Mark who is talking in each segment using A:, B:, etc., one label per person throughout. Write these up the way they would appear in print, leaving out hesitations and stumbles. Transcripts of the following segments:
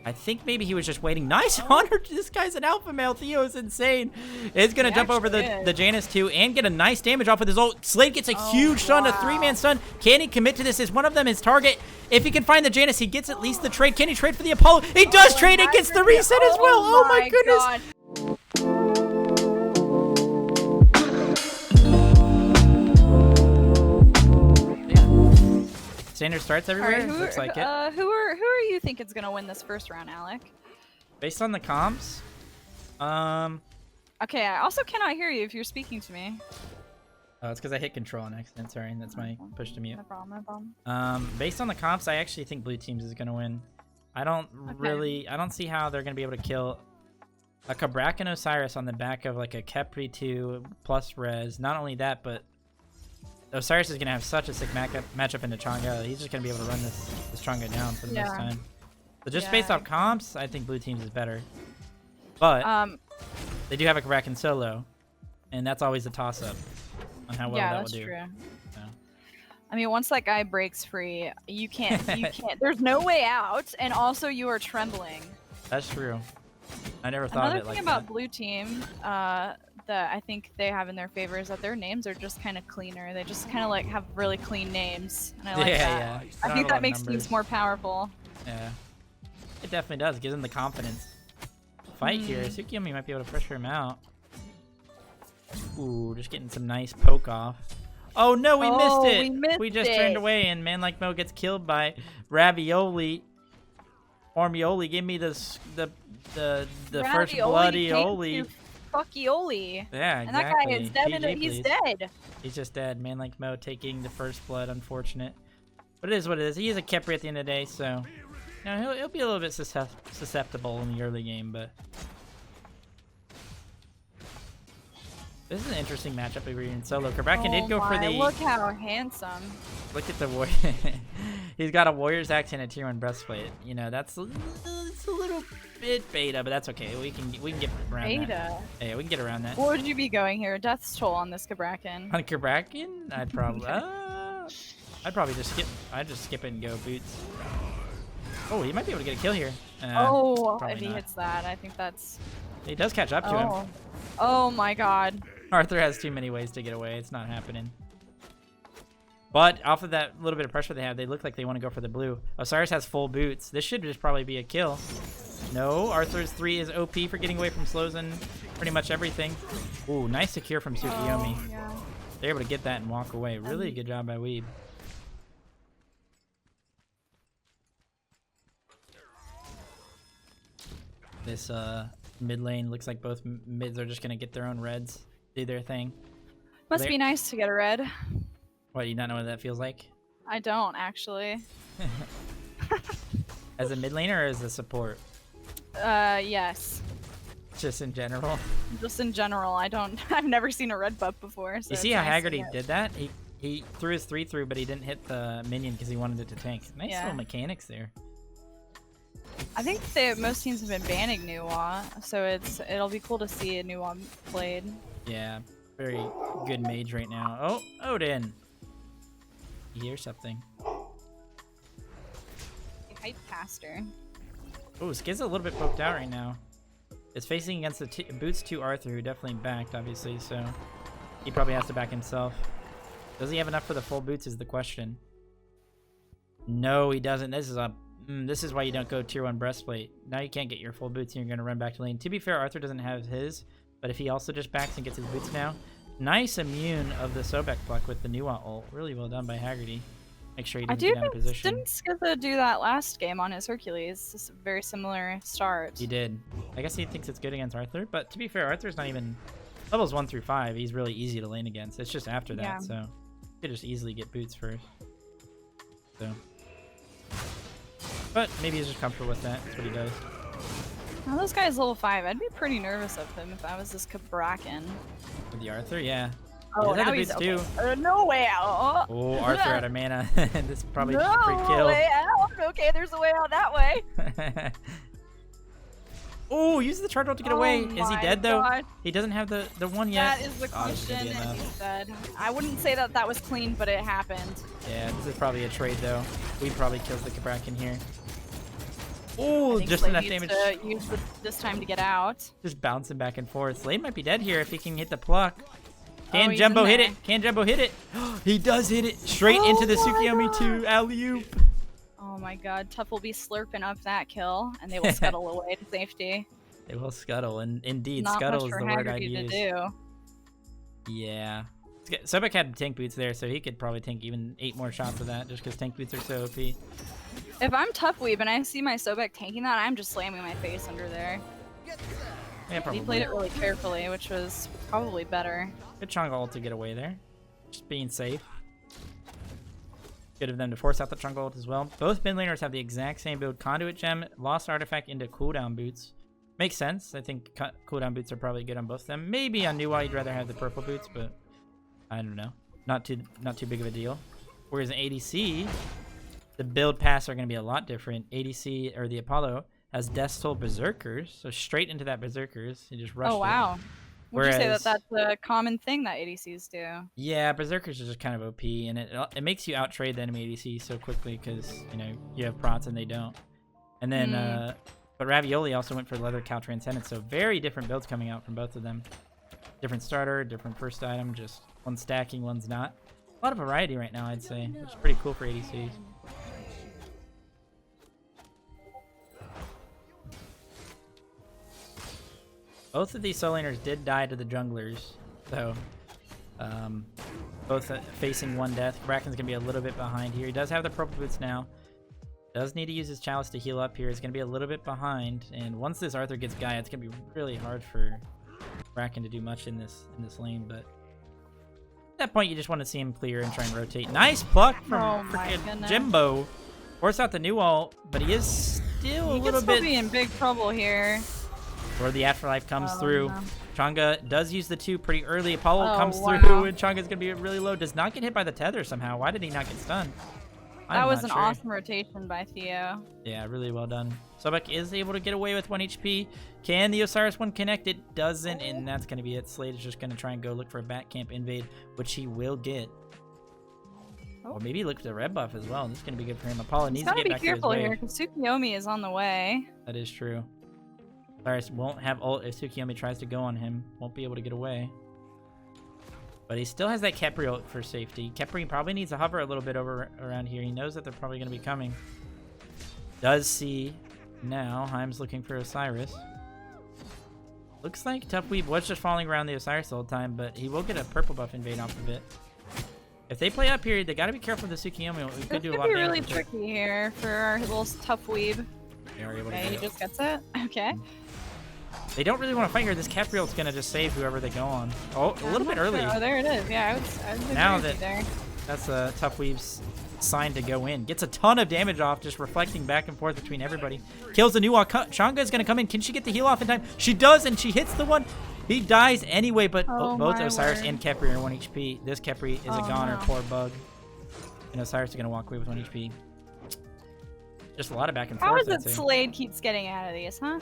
A: I think maybe he was just waiting. Nice honor. This guy's an alpha male. Theo is insane. It's going to jump over the Janus too and get a nice damage off with his ult. Slade gets a huge stun, a 3-man stun. Can he commit to this? Is one of them his target? If he can find the Janus, he gets at least the trade. Can he trade for the Apollo? He does trade and gets the reset as well. Oh my goodness.
B: God.
A: Standard starts everywhere.
B: Right,
A: Looks like it.
B: Who are you think is gonna win this first round, Alec?
A: Based on the comps,
B: Okay, I also cannot hear you if you're speaking to me.
A: oh, it's because I hit control on accident. Sorry, that's my push to mute.
B: No problem, no problem.
A: Based on the comps, I actually think blue teams is gonna win. I don't see how they're gonna be able to kill a Kabrak and Osiris on the back of like a Kepri 2 plus res. Not only that, but Osiris is gonna have such a sick matchup into Chang'e. He's just gonna be able to run this Chang'e down for the most time. But just based off comps, I think blue teams is better. But they do have a Kabrak in solo, and that's always a toss-up on how well that will do.
B: Yeah, that's true.
A: So.
B: I mean, once that guy breaks free, you can't. There's no way out, and also you are trembling.
A: That's true. I never thought of it like that.
B: Another thing about blue team that I think they have in their favor is that their names are just kind of cleaner. They just kind of like have really clean names, and I like that.
A: Yeah.
B: I think that makes teams more powerful.
A: Yeah, it definitely does. It gives them the confidence. Fight here. Tsukiyomi might be able to pressure him out. Ooh, just getting some nice poke off. Oh no, we missed it. We just turned away, and man like Mo gets killed by Ravioli. Ormioli, give me the first bloody Oli.
B: Fuckioli.
A: Yeah, exactly.
B: And that guy is dead.
A: PG,
B: He's
A: please.
B: dead.
A: He's just dead. Man like Mo taking the first blood. Unfortunate, but it is what it is. He is a Kepri at the end of the day, so you know, he'll be a little bit susceptible in the early game. But this is an interesting matchup over here in solo. Kraken did go for the.
B: Look how handsome.
A: Look at the warrior. He's got a warrior's axe and a tier 1 breastplate. You know, it's a little bit beta, but that's okay. We can get around that. Yeah, we can get around that.
B: What would you be going here? Death's toll on this Kabrakan.
A: On Kabrakan? I'd probably just skip. I'd just skip it and go boots. Oh, he might be able to get a kill here.
B: If he hits that, I think that's.
A: He does catch up to him.
B: Oh my god.
A: Arthur has too many ways to get away. It's not happening. But off of that little bit of pressure they have, they look like they want to go for the blue. Osiris has full boots. This should just probably be a kill. No, Arthur's 3 is OP for getting away from slows and pretty much everything. Ooh, nice secure from Tsukiyomi.
B: Yeah.
A: They're able to get that and walk away. Really good job by Weeb. This mid lane looks like both mids are just going to get their own reds, do their thing.
B: Must be nice to get a red.
A: What, you not know what that feels like?
B: I don't, actually.
A: As a mid laner or as a support?
B: Yes.
A: Just in general?
B: Just in general. I've never seen a red buff before. So
A: you see how Haggerty did that? He threw his 3 through, but he didn't hit the minion because he wanted it to tank. Nice little mechanics there.
B: I think most teams have been banning Nuwa, so it'll be cool to see a Nuwa played.
A: Yeah, very good mage right now. Oh, Odin. You hear something.
B: Hype caster.
A: Oh, Skiz's a little bit poked out right now. It's facing against the Boots 2 Arthur, who definitely backed, obviously, so he probably has to back himself. Does he have enough for the full boots is the question. No, he doesn't. This is why you don't go tier 1 breastplate. Now you can't get your full boots and you're going to run back to lane. To be fair, Arthur doesn't have his, but if he also just backs and gets his boots now, nice immune of the Sobek pluck with the Nuwa ult. Really well done by Haggerty. Make sure he doesn't get out of position.
B: Didn't Skiza do that last game on his Hercules? It's a very similar start.
A: He did. I guess he thinks it's good against Arthur, but to be fair, Arthur's not even levels 1 through 5. He's really easy to lane against. It's just after that, so you could just easily get boots first. So, but maybe he's just comfortable with that. That's what he does.
B: Now this guy's level 5. I'd be pretty nervous of him if I was this Kabrakan.
A: With the Arthur, yeah.
B: Oh, now he's okay. No way out.
A: Oh, Arthur out of mana. This is probably
B: no
A: free kill.
B: Way out. Okay, there's a way out that way.
A: Oh, use the charge ult to get away. Is he dead though?
B: God.
A: He doesn't have the one yet.
B: That is the question, and he's dead. I wouldn't say that was clean, but it happened.
A: Yeah, this is probably a trade though. We probably killed the Kabrakan here. Oh,
B: think
A: just
B: Slade
A: enough
B: needs
A: damage.
B: to use this time to get out.
A: Just bouncing back and forth. Slade might be dead here if he can hit the pluck.
B: Oh,
A: Can
B: he's
A: Jumbo
B: in
A: hit
B: there.
A: it? Can Jumbo hit it? He does hit it straight
B: Oh
A: into the
B: my
A: Tsukiyomi
B: God.
A: 2 alley-oop.
B: Oh my god, Tough will be slurping up that kill, and they will scuttle away to safety.
A: They will scuttle, and indeed,
B: Not
A: scuttle
B: much
A: is
B: for
A: the word I'd
B: Haggerty to
A: use.
B: do.
A: Yeah. Sobek had tank boots there, so he could probably tank even 8 more shots of that, just because tank boots are so OP.
B: If I'm Tough Weeb and I see my Sobek tanking that, I'm just slamming my face under there.
A: Yeah, probably.
B: He played it really carefully, which was probably better.
A: Good Chonga ult to get away there. Just being safe. Good of them to force out the Chonga ult as well. Both mid laners have the exact same build. Conduit Gem, Lost Artifact into cooldown boots. Makes sense. I think cooldown boots are probably good on both of them. Maybe on Nuwa you'd rather have the purple boots, but I don't know. Not too big of a deal. Whereas in ADC, the build paths are going to be a lot different. ADC, or the Apollo, has Death Toll Berserkers, so straight into that Berserkers. You just rush
B: Oh wow. Would you say that
A: Whereas-
B: that's a common thing that ADCs do?
A: Yeah, Berserkers are just kind of OP, and it makes you out-trade the enemy ADC so quickly because, you know, you have prots and they don't. And then, but Ravioli also went for Leather Cow Transcendence, so very different builds coming out from both of them. Different starter, different first item, just one's stacking, one's not. A lot of variety right now, I'd say, which is pretty cool for ADCs. Both of these solo laners did die to the junglers, so both facing one death. Bracken's gonna be a little bit behind here. He does have the purple boots now. Does need to use his chalice to heal up here. He's gonna be a little bit behind, and once this Arthur gets Gaia, it's gonna be really hard for Bracken to do much in this lane. But at that point, you just want to see him clear and try and rotate. Nice pluck from
B: Oh my
A: freaking
B: goodness.
A: Jimbo. Force out the new wall, but he is still a
B: He
A: little
B: could still
A: bit.
B: be in big trouble here.
A: Where the afterlife comes
B: Oh,
A: through.
B: no.
A: Chonga does use the 2 pretty early. Apollo
B: Oh,
A: comes
B: wow.
A: through, and Chonga's gonna be really low. Does not get hit by the tether somehow. Why did he not get stunned?
B: That
A: I'm
B: was
A: not
B: an
A: sure.
B: awesome rotation by Theo.
A: Yeah, really well done. Sobek is able to get away with 1 HP. Can the Osiris one connect? It doesn't, and that's gonna be it. Slade is just gonna try and go look for a bat camp invade, which he will get.
B: Oh.
A: Or maybe look for the red buff as well. This is gonna be good for him. Apollo
B: He's
A: needs to
B: gotta
A: get
B: be
A: back to his
B: careful
A: wave.
B: here because Tsukiyomi is on the way.
A: That is true. Osiris won't have ult if Tsukiyomi tries to go on him. Won't be able to get away. But he still has that Kepri ult for safety. Kepri probably needs to hover a little bit over around here. He knows that they're probably going to be coming. Does see now. Heim's looking for Osiris. Looks like Tough Weeb was just falling around the Osiris the whole time, but he will get a purple buff invade off of it. If they play up here, they got to be careful with the Tsukiyomi. We could
B: This
A: do a
B: could
A: lot
B: be
A: of damage.
B: really
A: with it.
B: tricky here for our little Tough Weeb.
A: They are able to
B: Okay,
A: get
B: he
A: it.
B: just gets it. Okay.
A: They don't really want to fight here. This Kepri ult's going to just save whoever they go on. Oh, a little bit early.
B: Oh, there it is. Yeah, I was
A: Now
B: agree with
A: that-
B: you there.
A: That's a Tough Weave's sign to go in. Gets a ton of damage off, just reflecting back and forth between everybody. Kills the new wall. Chonga is going to come in. Can she get the heal off in time? She does, and she hits the one. He dies anyway, but
B: Oh
A: both
B: my
A: Osiris
B: word.
A: and Kepri are 1 HP. This Kepri is a
B: Oh,
A: goner,
B: no.
A: poor bug. And Osiris is going to walk away with 1 HP. Just a lot of back and
B: How
A: forth,
B: is it
A: I'd say.
B: Slade keeps getting out of these, huh?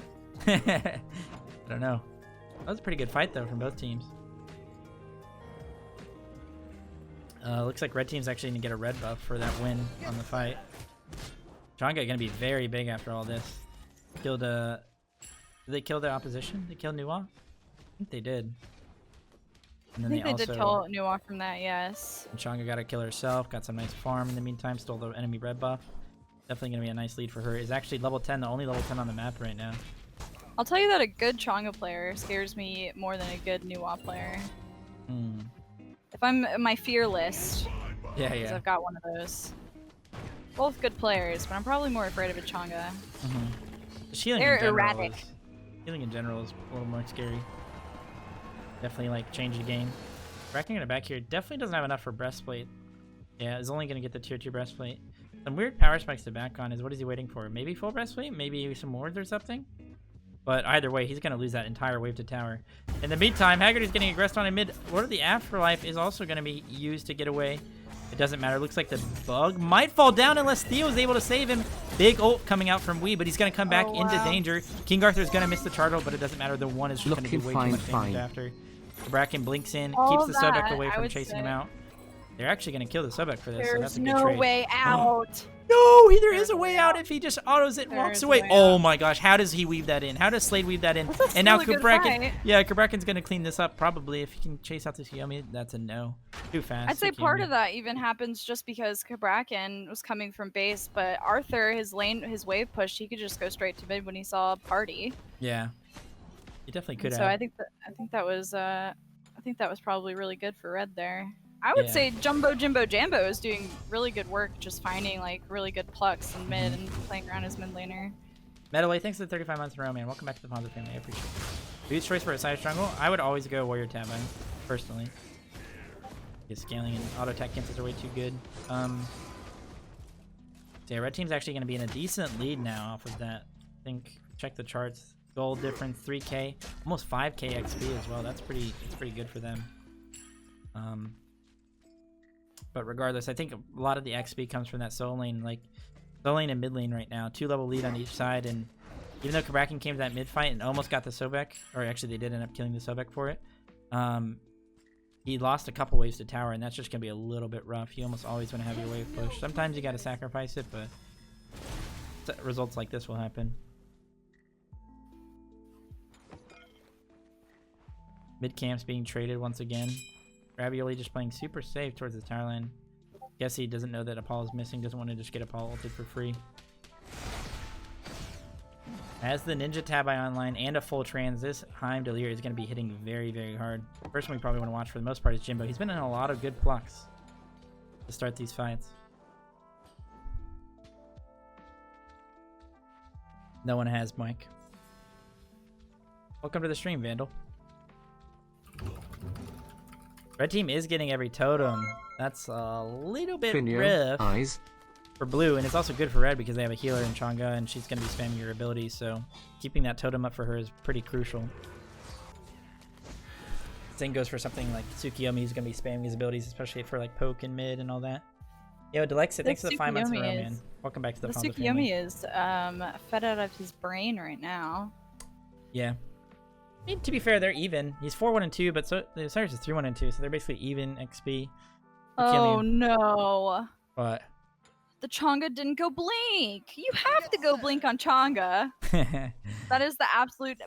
A: I don't know. That was a pretty good fight, though, from both teams. Looks like red team's actually going to get a red buff for that win on the fight. Chonga going to be very big after all this. Killed did they kill the opposition? They killed Nuwa? I think they did. And
B: I
A: then
B: think they
A: also,
B: did kill Nuwa from that, yes.
A: and Chonga got to kill herself, got some nice farm in the meantime, stole the enemy red buff. Definitely going to be a nice lead for her. Is actually level 10, the only level 10 on the map right now.
B: I'll tell you that a good Chonga player scares me more than a good Nuwa player.
A: Hmm.
B: If I'm my fear list,
A: Yeah,
B: because
A: yeah.
B: I've got one of those. Both good players, but I'm probably more afraid of a Chonga.
A: Healing
B: They're
A: in general
B: erratic.
A: healing in general is a little more scary. Definitely like change the game. Racking it back here definitely doesn't have enough for breastplate. Yeah, is only gonna get the tier 2 breastplate. Some weird power spikes to back on is what is he waiting for? Maybe full breastplate? Maybe some wards or something? But either way, he's gonna lose that entire wave to tower. In the meantime, Haggerty's getting aggressed on in mid. Lord of the Afterlife is also gonna be used to get away. It doesn't matter. Looks like the bug might fall down unless Theo's able to save him. Big ult coming out from Wee, but he's going to come back
B: Oh,
A: into
B: wow.
A: danger. King Arthur's going to miss the chartle, but it doesn't matter. The one is just going to do
C: Looking
A: way too much
C: fine,
A: damage after. The Bracken blinks in,
B: All
A: keeps the Sobek
B: that,
A: away
B: I
A: from
B: would
A: chasing
B: say.
A: him out. They're actually going to kill the Sobek for this, so that's
B: There's
A: a good
B: no
A: trade.
B: way out.
A: No, there
B: There's
A: is a way out if he just autos it and walks
B: There's a
A: away.
B: way
A: Oh
B: out.
A: my gosh, how does he weave that in? How does Slade weave that in?
B: That's a
A: And now
B: really good
A: Kabrakan,
B: fight.
A: yeah, Kabrakan's gonna clean this up probably if he can chase out Tsukiyomi. That's a no. Too fast.
B: I'd say part
A: Tsukiyomi.
B: of that even happens just because Kabrakan was coming from base, but Arthur, his wave push, he could just go straight to mid when he saw a party.
A: Yeah, he definitely could
B: And
A: have.
B: so I think that was probably really good for Red there. I would say Jumbo Jambo is doing really good work, just finding like really good plucks in mid and playing around as mid laner.
A: Metalway, thanks for the 35 months in a row, man. Welcome back to the Ponza family. I appreciate it. Boots choice for a side jungle. I would always go Warrior Tabine, personally. Because scaling and auto attack cancels are way too good. So yeah, red team's actually going to be in a decent lead now off of that. I think, check the charts. Gold difference, 3k, almost 5k XP as well. That's pretty good for them. But regardless, I think a lot of the XP comes from that solo lane, like solo lane and mid lane right now. 2-level lead on each side, and even though Kabrakan came to that mid fight and almost got the Sobek, or actually they did end up killing the Sobek for it, he lost a couple waves to tower, and that's just gonna be a little bit rough. You almost always want to have your wave push. Sometimes you gotta sacrifice it, but results like this will happen. Mid camps being traded once again. Ravioli just playing super safe towards the tower line. Guess he doesn't know that Apollo's missing, doesn't want to just get Apollo ulted for free. As the Ninja Tabi online and a full trans, this Heim Delir is going to be hitting very, very hard. First one we probably want to watch for the most part is Jimbo. He's been in a lot of good plucks to start these fights. No one has Mike. Welcome to the stream, Vandal. Red team is getting every totem. That's a little bit rough for blue, and it's also good for red because they have a healer in Chang'e, and she's going to be spamming your abilities, so keeping that totem up for her is pretty crucial. Same goes for something like Tsukiyomi, who's going to be spamming his abilities, especially for like poke and mid and all that. Yo, Delexit, thanks for the 5 months in a row, man. Welcome back to the Ponza family.
B: Tsukiyomi is fed out of his brain right now.
A: Yeah. I mean, to be fair, they're even. He's 4-1-2, but so the Osiris is 3-1-2, so they're basically even XP.
B: Oh no.
A: What?
B: The Chang'e didn't go blink. You have to go blink on Chang'e. That is the absolute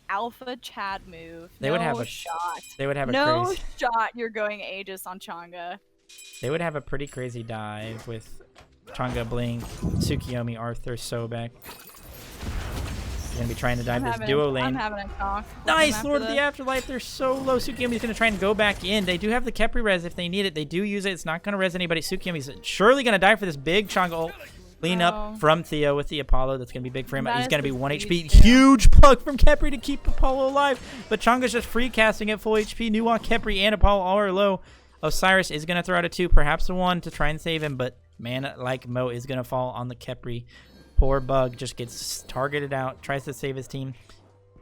B: alpha Chad move.
A: They would have a
B: shot.
A: They would have a
B: no
A: crazy
B: shot. You're going Aegis on Chang'e.
A: They would have a pretty crazy dive with Chang'e, Blink, Tsukiyomi, Arthur, Sobek. You're gonna be trying to dive this duo lane.
B: I'm having a talk.
A: Nice, Lord of the Afterlife. They're so low. Tsukiyomi's gonna try and go back in. They do have the Kepri res if they need it. They do use it. It's not gonna res anybody. Tsukiyomi's surely gonna die for this big Chang'e ult. Clean up from Theo with the Apollo. That's gonna be big for him. He's gonna be 1 HP. Huge plug from Kepri to keep Apollo alive. But Chang'e's just free casting at full HP. Nuwa, Kepri, and Apollo all are low. Osiris is gonna throw out a 2, perhaps a 1 to try and save him, but man like Mo is gonna fall on the Kepri. Poor Bug just gets targeted out, tries to save his team.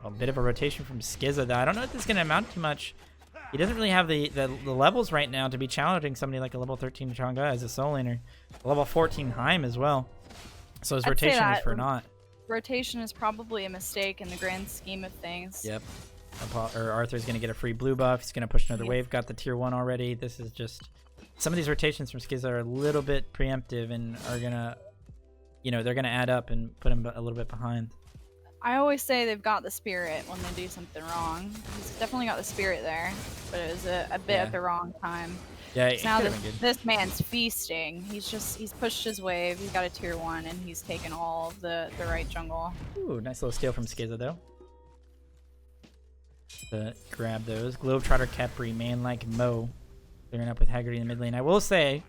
A: A bit of a rotation from Skizza, though. I don't know if this is going to amount to much. He doesn't really have the levels right now to be challenging somebody like a level 13 Chang'e as a solo laner. A level 14 Heim as well. So his rotation is for naught.
B: Rotation is probably a mistake in the grand scheme of things.
A: Yep. Arthur's going to get a free blue buff. He's going to push another wave. Got the tier 1 already. This is just... Some of these rotations from Skizza are a little bit preemptive and are going to... You know, they're going to add up and put him a little bit behind.
B: I always say they've got the spirit when they do something wrong. He's definitely got the spirit there, but it was a bit at the wrong time.
A: Yeah,
B: now this man's feasting. He's pushed his wave. He's got a tier 1, and he's taken all of the right jungle.
A: Ooh, nice little steal from Skizza, though. To grab those. Globetrotter, Kepri, man like Mo. Clearing up with Haggerty in the mid lane. I will say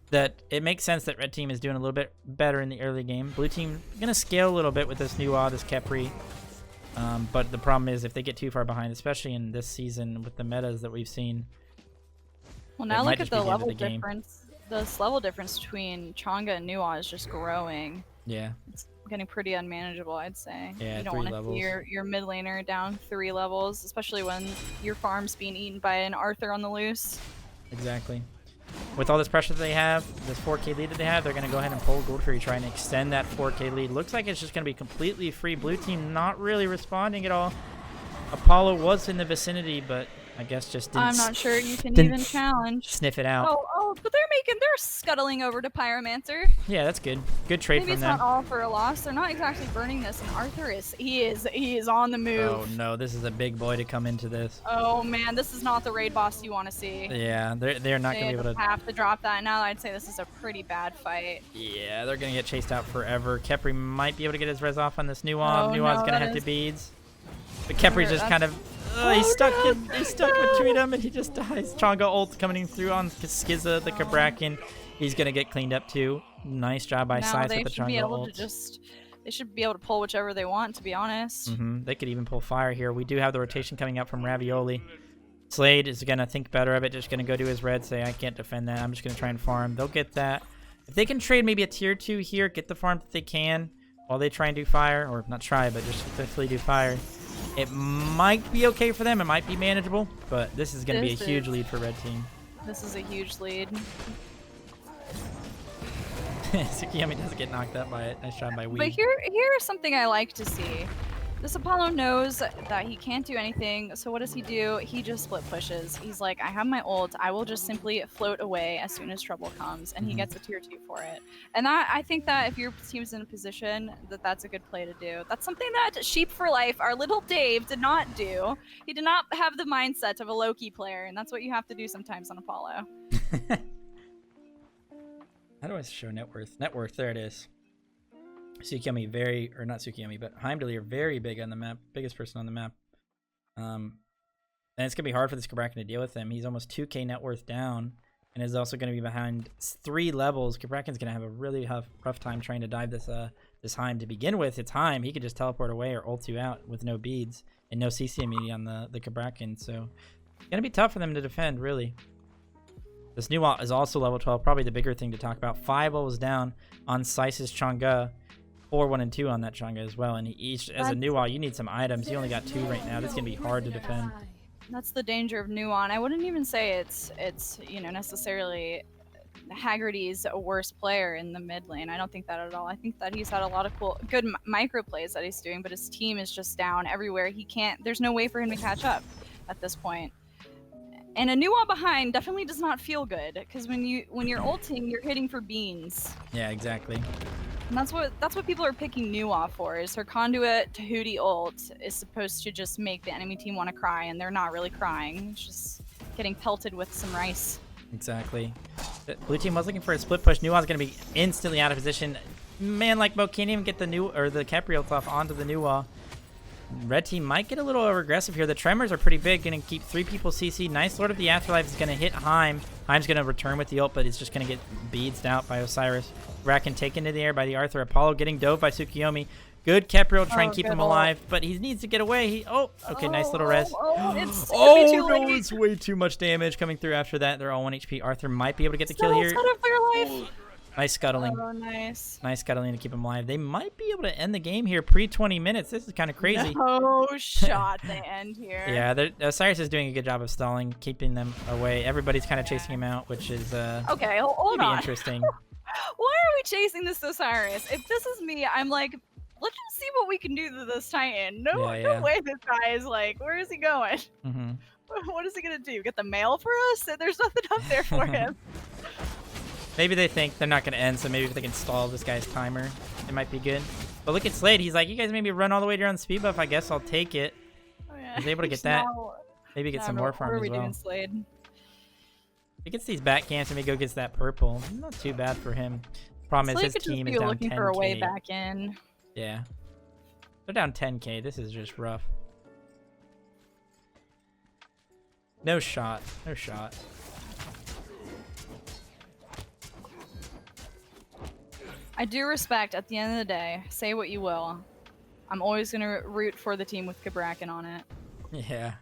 A: that it makes sense that red team is doing a little bit better in the early game. Blue team gonna scale a little bit with this new this Kepri. But the problem is if they get too far behind, especially in this season with the metas that we've seen.
B: Well, now look at the level difference. This level difference between Chang'e and Nuwa is just growing.
A: Yeah.
B: It's getting pretty unmanageable, I'd say.
A: Yeah,
B: you don't want to see your mid laner down 3 levels, especially when your farm's being eaten by an Arthur on the loose.
A: Exactly. With all this pressure that they have, this 4K lead that they have, they're going to go ahead and pull Gold Fury, trying to extend that 4K lead. Looks like it's just going to be completely free. Blue team not really responding at all. Apollo was in the vicinity, but I guess just didn't...
B: I'm not sure you can even challenge.
A: Sniff it out.
B: Oh ult, but they're scuttling over to Pyromancer.
A: Yeah, that's good. Good trade
B: Maybe
A: from
B: it's
A: them.
B: not all for a loss. They're not exactly burning this, and Arthur he is on the move.
A: Oh no, this is a big boy to come into this.
B: Oh man, this is not the raid boss you want to see.
A: Yeah, they're not gonna be able to
B: have to drop that now. I'd say this is a pretty bad fight.
A: Yeah, they're gonna get chased out forever. Khepri might be able to get his res off on this Nuwa.
B: Oh,
A: Nuwa's
B: no,
A: gonna have 2 beads. But Khepri's just kind of he's stuck between them and he just dies. Chang'e ult coming through on Skizza, the Cabrakan. He's gonna get cleaned up too. Nice job by Size with the Chang'e ult.
B: They should be able to pull whichever they want, to be honest.
A: They could even pull fire here. We do have the rotation coming out from Ravioli. Slade is gonna think better of it, just gonna go do his red, say I can't defend that. I'm just gonna try and farm. They'll get that. If they can trade maybe a tier 2 here, get the farm that they can while they try and do fire, or not try, but just officially do fire. It might be okay for them. It might be manageable, but this is going to be a huge lead for red team.
B: This is a huge lead.
A: Tsukiyomi doesn't get knocked up by it. Nice job by Wii.
B: But here is something I like to see. This Apollo knows that he can't do anything, so what does he do? He just split pushes. He's like, I have my ult, I will just simply float away as soon as trouble comes, and he gets a tier 2 for it. And I think that if your team's in a position, that's a good play to do. That's something that Sheep for Life, our little Dave, did not do. He did not have the mindset of a Loki player, and that's what you have to do sometimes on Apollo.
A: How do I show net worth? Net worth, there it is. Tsukiyomi or not Tsukiyomi, but Heimdallr very big on the map, biggest person on the map. And it's gonna be hard for this Cabrakan to deal with him. He's almost 2k net worth down, and is also gonna be behind 3 levels. Cabrakan's gonna have a really rough time trying to dive this Heim to begin with. It's Heim, he could just teleport away or ult you out with no beads and no CC immunity on the Cabrakan. So it's gonna be tough for them to defend, really. This Nuwa is also level 12, probably the bigger thing to talk about. 5 levels down on Sice's Chang'e. 4, 1, and 2 on that Chang'e as well, and as a Nuwa, you need some items. You only got 2 right now. This is gonna be hard to defend.
B: That's the danger of Nuwa. I wouldn't even say it's necessarily Haggerty's a worse player in the mid lane. I don't think that at all. I think that he's had a lot of good micro plays that he's doing, but his team is just down everywhere. There's no way for him to catch up at this point. And a Nuwa behind definitely does not feel good, because when you're ulting, you're hitting for beans.
A: Yeah, exactly.
B: And that's what people are picking Nuwa for, is her conduit Tahuti ult is supposed to just make the enemy team want to cry, and they're not really crying. It's just getting pelted with some rice.
A: Exactly. The blue team was looking for a split push. Nuwa's going to be instantly out of position. Man like Mo can't even get the Khepri ult off onto the Nuwa. Red team might get a little over aggressive here. The Tremors are pretty big, going to keep 3 people CC. Nice Lord of the Afterlife is going to hit Heim. Heim's going to return with the ult, but it's just going to get beads out by Osiris. Rakan taken to the air by the Arthur. Apollo getting dove by Tsukiyomi. Good Khepri ult, try and keep him alive, but he needs to get away. Nice little res. It's way too much damage coming through after that. They're all 1 HP. Arthur might be able to get the kill here. Nice scuttling.
B: Oh, nice.
A: Nice scuttling to keep him alive. They might be able to end the game here pre-20 minutes. This is kind of crazy.
B: No shot they end here.
A: Yeah, Osiris is doing a good job of stalling, keeping them away. Everybody's kind of chasing him out, which is
B: okay, hold on.
A: Interesting.
B: Why are we chasing this Osiris? If this is me, I'm like, let's just see what we can do to this Titan. No way this guy is like, where is he going? What is he going to do? Get the mail for us? There's nothing up there for him.
A: Maybe they think they're not going to end, so maybe if they can stall this guy's timer, it might be good. But look at Slade. He's like, you guys maybe run all the way down the speed buff. I guess I'll take it.
B: Oh, yeah.
A: He's able to get that. Maybe get some more farm as well.
B: What are we doing, Slade?
A: He gets these back camps and maybe go gets that purple. Not too bad for him. Problem is his team is down 10k.
B: Looking for a way back in.
A: Yeah. They're down 10k. This is just rough. No shot. No shot.
B: I do respect, at the end of the day, say what you will, I'm always going to root for the team with Cabrakan on it.
A: Yeah.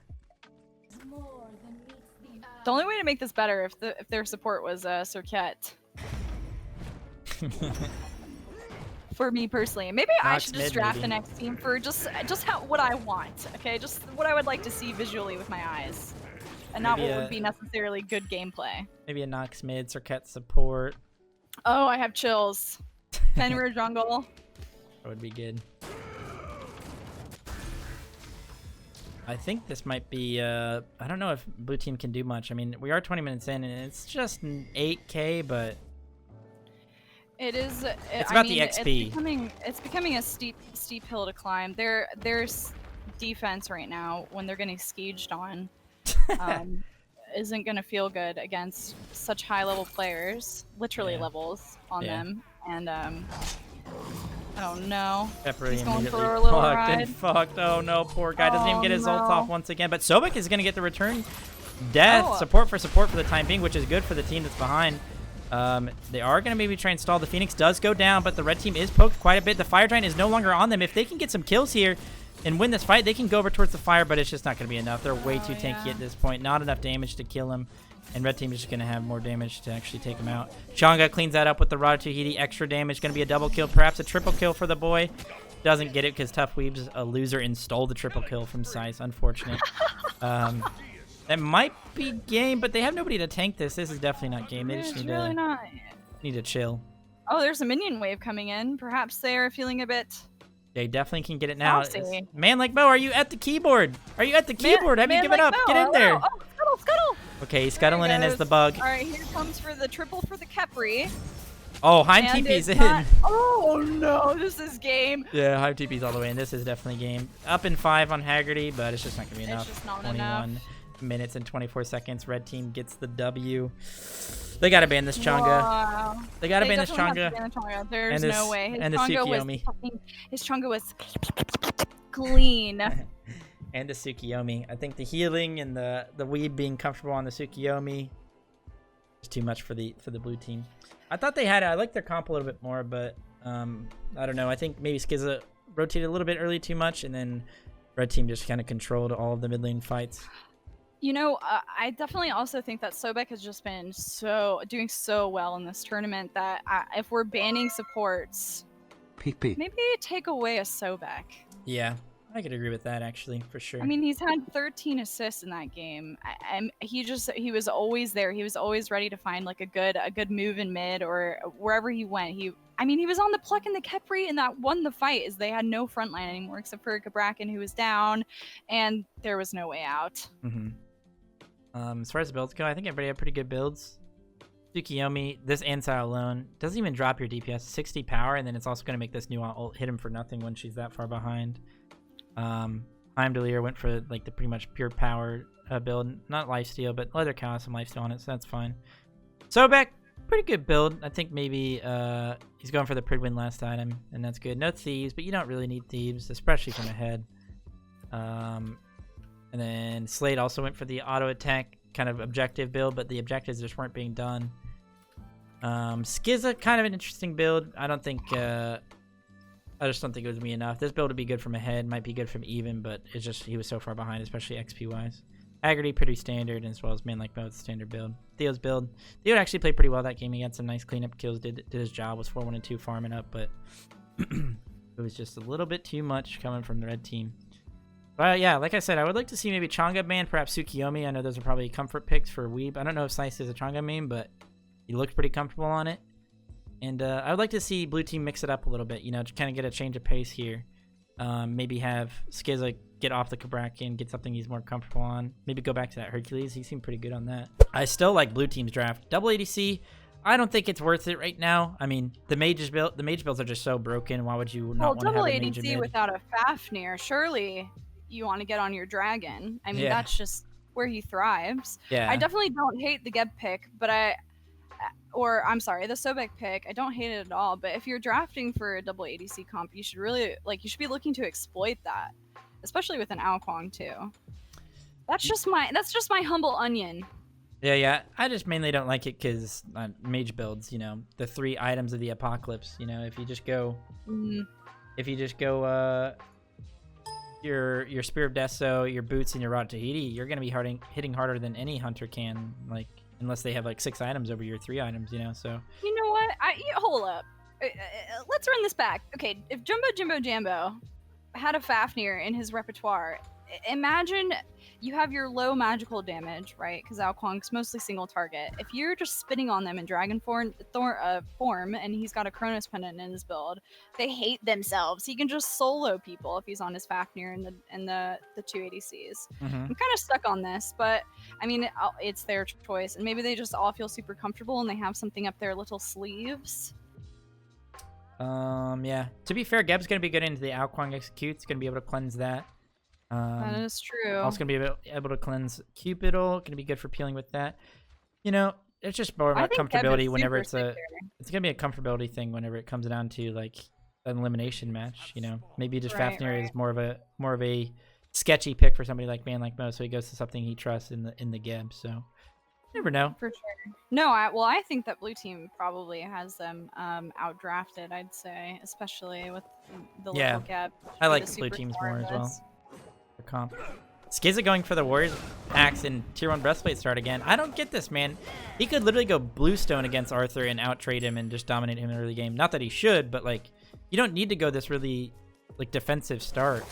B: The only way to make this better if their support was Cirquette. For me personally. Maybe I should just draft the next team for just what I want, okay? Just what I would like to see visually with my eyes. And not what would be necessarily good gameplay.
A: Maybe a Nox mid, Cirquette support.
B: Oh, I have chills. Fenrir jungle.
A: That would be good. I think this might be, I don't know if blue team can do much. I mean, we are 20 minutes in, and it's just an 8K, but
B: It is.
A: it's
B: I
A: about
B: mean,
A: the XP.
B: It's becoming a steep hill to climb. There's defense right now when they're getting scourged on. Isn't gonna feel good against such high level players, literally levels on them. And oh no,
A: Peppery
B: he's going
A: immediately
B: for a little
A: fucked
B: ride.
A: and fucked. Oh no, poor guy doesn't even get his ult
B: no.
A: off once again. But Sobek is gonna get the return death support for the time being, which is good for the team that's behind. They are gonna maybe try and stall. The Phoenix does go down, but the red team is poked quite a bit. The Fire Giant is no longer on them. If they can get some kills here and win this fight, they can go over towards the fire, but it's just not gonna be enough. They're way too tanky at this point. Not enough damage to kill him. And red team is just going to have more damage to actually take him out. Changa cleans that up with the Rod Tahiti. Extra damage. Going to be a double kill. Perhaps a triple kill for the boy. Doesn't get it because Tough Weeb's a loser and stole the triple kill from Sice. Unfortunate. That might be game, but they have nobody to tank this. This is definitely not game. They just need to chill.
B: Oh, there's a minion wave coming in. Perhaps they are feeling a bit...
A: They definitely can get it now.
B: Saucy.
A: Man like Mo, are you at the keyboard? Are you at the keyboard? Have you given up? Get in there.
B: Oh, scuttle!
A: Okay, scuttling in is the bug.
B: All right, here comes for the triple for the Khepri.
A: Oh, Heim TP's in.
B: Oh no, this is game.
A: Yeah, Heim TP's all the way in. This is definitely game. Up in 5 on Haggerty, but it's just not going to be enough.
B: It's just not
A: 21
B: enough.
A: minutes and 24 seconds. Red team gets the W. They got to ban this Changa.
B: Wow.
A: They got to ban this Changa.
B: There's no way.
A: And the Tsukiyomi.
B: His Changa was clean.
A: And the Tsukiyomi. I think the healing and the weeb being comfortable on the Tsukiyomi is too much for the blue team. I thought they had it. I like their comp a little bit more, but I don't know. I think maybe Skizza rotated a little bit early too much, and then red team just kind of controlled all of the mid lane fights.
B: You know, I definitely also think that Sobek has just been doing so well in this tournament that if we're banning supports, maybe take away a Sobek.
A: Yeah, I could agree with that actually, for sure.
B: I mean, he's had 13 assists in that game. He was always there. He was always ready to find like a good move in mid or wherever he went. He was on the pluck and the Khepri, and that won the fight. Is they had no front line anymore except for Gabrakan, who was down, and there was no way out.
A: As far as builds go, I think everybody had pretty good builds. Tsukiyomi, this Ansai alone doesn't even drop your DPS. 60 power, and then it's also going to make this new ult hit him for nothing when she's that far behind. Heimdallr went for like the pretty much pure power build, not lifesteal, but leather cow has some lifesteal on it, so that's fine. Sobek, pretty good build. I think maybe he's going for the Pridwin last item, and that's good. No thieves, but you don't really need thieves, especially from ahead. And then Slade also went for the auto attack kind of objective build, but the objectives just weren't being done. Skizza, kind of an interesting build. I just don't think it was me enough. This build would be good from ahead, might be good from even, but it's just he was so far behind, especially XP wise. Haggerty pretty standard, as well as Man Like Mo, standard build. Theo's build. Theo actually played pretty well that game. He had some nice cleanup kills, did his job, was 4-1 and 2 farming up, but it was just a little bit too much coming from the red team. But yeah, like I said, I would like to see maybe Changa ban, perhaps Tsukiyomi. I know those are probably comfort picks for Weeb. I don't know if Slice is a Changa main, but he looked pretty comfortable on it. And I would like to see blue team mix it up a little bit, you know, to kind of get a change of pace here. Maybe have Skizza get off the Kabrakan, get something he's more comfortable on. Maybe go back to that Hercules. He seemed pretty good on that. I still like blue team's draft. Double ADC, I don't think it's worth it right now. I mean, the mage builds are just so broken. Why would you not want to have a mage in mid?
B: Double ADC without a Fafnir, surely you want to get on your dragon. I mean, that's just where he thrives.
A: Yeah.
B: I definitely don't hate the Geb pick, but I'm sorry, the Sobek pick. I don't hate it at all. But if you're drafting for a double ADC comp, you should be looking to exploit that, especially with an Aokwang too. That's just my humble onion.
A: Yeah. I just mainly don't like it because mage builds, you know, the 3 items of the apocalypse. You know, if you just go, your Spear of Deso, your boots, and your Rod Tahiti, you're gonna be hitting harder than any hunter can, like, unless they have like 6 items over your 3 items, you know. So
B: you know what? Hold up. Let's run this back. Okay, if Jumbo Jimbo Jambo had a Fafnir in his repertoire, imagine you have your low magical damage, right? Because Ao Kuang's mostly single target. If you're just spitting on them in Dragon form, and he's got a Chronos Pendant in his build, they hate themselves. He can just solo people if he's on his Fafnir and the 2 ADCs. I'm kind of stuck on this, but I mean, it's their choice, and maybe they just all feel super comfortable and they have something up their little sleeves.
A: Yeah. To be fair, Geb's gonna be good into the Ao Kuang execute. It's gonna be able to cleanse that.
B: That is true.
A: Also gonna be able to cleanse Cupidal. Gonna be good for peeling with that. You know, it's just more about comfortability whenever it's gonna be a comfortability thing whenever it comes down to like an elimination match. You know, maybe just Fafnir is more of a sketchy pick for somebody like Mo, so he goes to something he trusts in the Geb. So never know.
B: For sure. No, I think that blue team probably has them outdrafted. I'd say, especially with the little Geb.
A: I like the blue teams more as well. Comp. Skizza going for the Warriors axe and tier 1 breastplate start again. I don't get this, man. He could literally go Bluestone against Arthur and out-trade him and just dominate him in the early game. Not that he should, but like, you don't need to go this really like defensive start.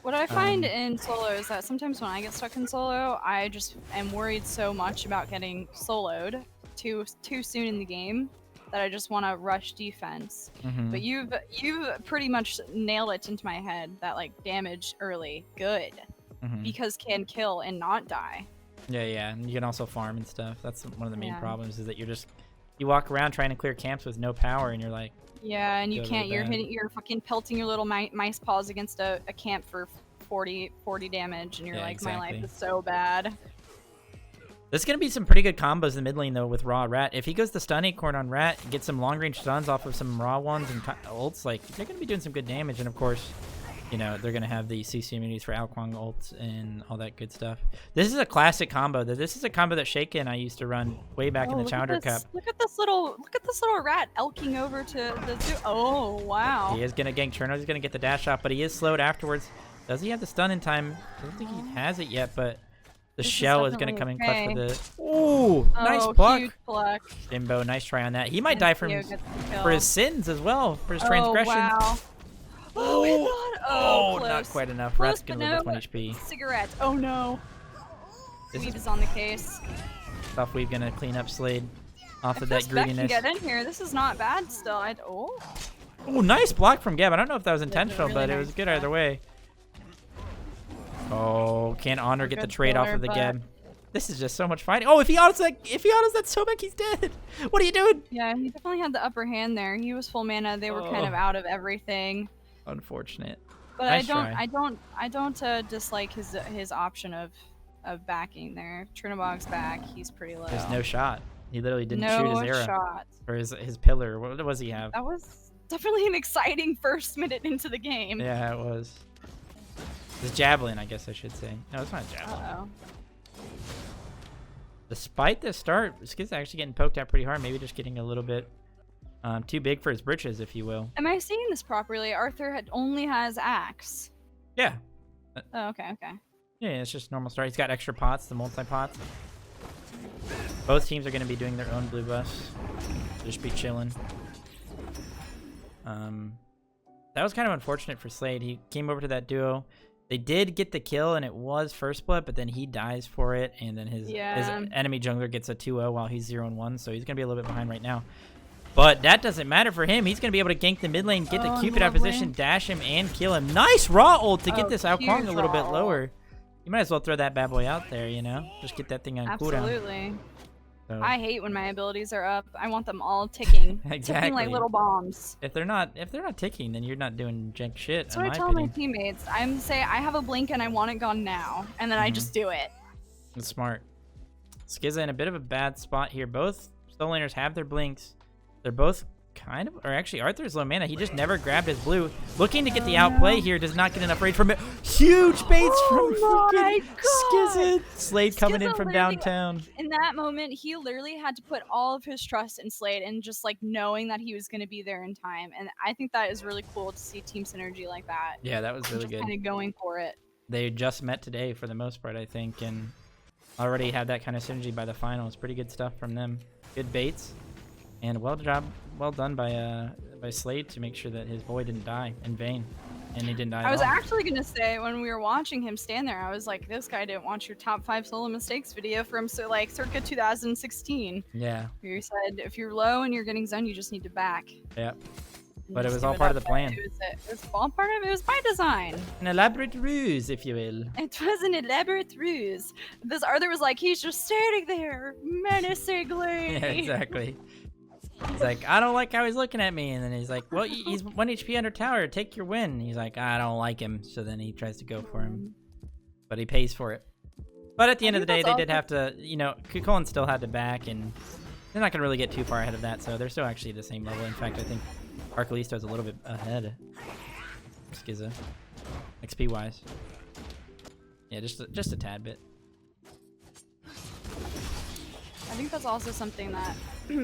B: What I find in solo is that sometimes when I get stuck in solo, I just am worried so much about getting soloed too soon in the game that I just want to rush defense. But you've pretty much nailed it into my head that like damage early, good, because can kill and not die.
A: Yeah, and you can also farm and stuff. That's one of the main problems is that you walk around trying to clear camps with no power and you're like,
B: yeah, and you can't. You're fucking pelting your little mice paws against a camp for 40 damage, and you're like, my life is so bad.
A: There's going to be some pretty good combos in the mid lane, though, with Raw Rat. If he goes the stun acorn on Rat, get some long-range stuns off of some Raw ones and ults, like, they're going to be doing some good damage. And, of course, you know, they're going to have the CC immunities for Ao Kuang ults and all that good stuff. This is a classic combo. This is a combo that Sheikah and I used to run way back in the Challenger Cup.
B: Look at this little Rat elking over to the zoo. Oh, wow.
A: He is going to gank Cherno. He's going to get the dash off, but he is slowed afterwards. Does he have the stun in time? I don't think he has it yet, but... The shell is going to come in clutch for the... Ooh, nice pluck.
B: Huge pluck.
A: Jimbo, nice try on that. He might die for his sins as well, for his transgressions.
B: Wow.
A: Oh, not quite enough. Rat's going to lose 1 HP.
B: Cigarette. Oh, no. Weave is on the case.
A: Stuff Weave going to clean up Slade off of that
B: greediness.
A: greediness.
B: Can get in here. This is not bad still.
A: Oh, nice block from Gab. I don't know if that was intentional, but it was good either way. Oh, can't Honor get the trade off of the Geb. This is just so much fighting. Oh, if he autos that Sobek, he's dead. What are you doing?
B: Yeah, he definitely had the upper hand there. He was full mana. They were kind of out of everything.
A: Unfortunate.
B: But nice I don't dislike his option of backing there. Chernobog's back. He's pretty low.
A: There's no shot. He literally didn't shoot his arrow.
B: No shot.
A: Or his pillar. What does he have?
B: That was definitely an exciting first minute into the game.
A: Yeah, it was. It's javelin, I guess I should say. No, it's not a javelin. Despite this start, Skiz's actually getting poked out pretty hard. Maybe just getting a little bit too big for his britches, if you will.
B: Am I seeing this properly? Arthur only has axe.
A: Yeah.
B: Oh, okay.
A: Yeah, it's just normal start. He's got extra pots, the multi-pots. Both teams are going to be doing their own blue buffs. Just be chilling. That was kind of unfortunate for Slade. He came over to that duo. They did get the kill, and it was first blood, but then he dies for it, and then his enemy jungler gets a 2-0 while he's 0-1, so he's going to be a little bit behind right now. But that doesn't matter for him. He's going to be able to gank the mid lane, get the Cupid out of position, dash him, and kill him. Nice Raw ult to get this Ao Kuang a little bit lower. You might as well throw that bad boy out there, you know? Just get that thing on cooldown.
B: Absolutely. So. I hate when my abilities are up. I want them all ticking. Ticking like little bombs.
A: If they're not ticking, then you're not doing jack shit.
B: So I tell my teammates, I have a blink and I want it gone now, and then I just do it.
A: That's smart. Skizza in a bit of a bad spot here. Both soul laners have their blinks. They're both kind of, or actually Arthur's low mana. He just never grabbed his blue. Looking to get the outplay here, does not get enough rage from it. Huge baits from freaking Skizza. Slade coming in from downtown.
B: In that moment, he literally had to put all of his trust in Slade and just like knowing that he was going to be there in time. And I think that is really cool to see team synergy like that.
A: Yeah, that was really good.
B: Kind of going for it.
A: They just met today for the most part, I think, and already had that kind of synergy by the finals. Pretty good stuff from them. Good baits. And well done by Slade to make sure that his boy didn't die in vain. And he didn't die
B: I was
A: at all.
B: actually gonna say when we were watching him stand there, I was like, this guy didn't watch your top 5 solo mistakes video from like circa 2016.
A: Yeah.
B: Where you said if you're low and you're getting zoned, you just need to back.
A: Yep.
B: And
A: But it
B: just
A: was
B: give
A: all part of
B: up.
A: the plan.
B: It was all part of it. It was by design.
A: An elaborate ruse, if you will.
B: It was an elaborate ruse. This Arthur was like, he's just standing there menacingly.
A: Yeah, exactly. He's like, I don't like how he's looking at me. And then he's like, well, he's 1 HP under tower. Take your win. He's like, I don't like him. So then he tries to go for him. But he pays for it. But at the end of the day, they did have to, you know, Kukulin still had to back. And they're not going to really get too far ahead of that. So they're still actually the same level. In fact, I think Arcalisto's a little bit ahead of Skiza. XP-wise. Yeah, just a tad bit.
B: I think that's also something that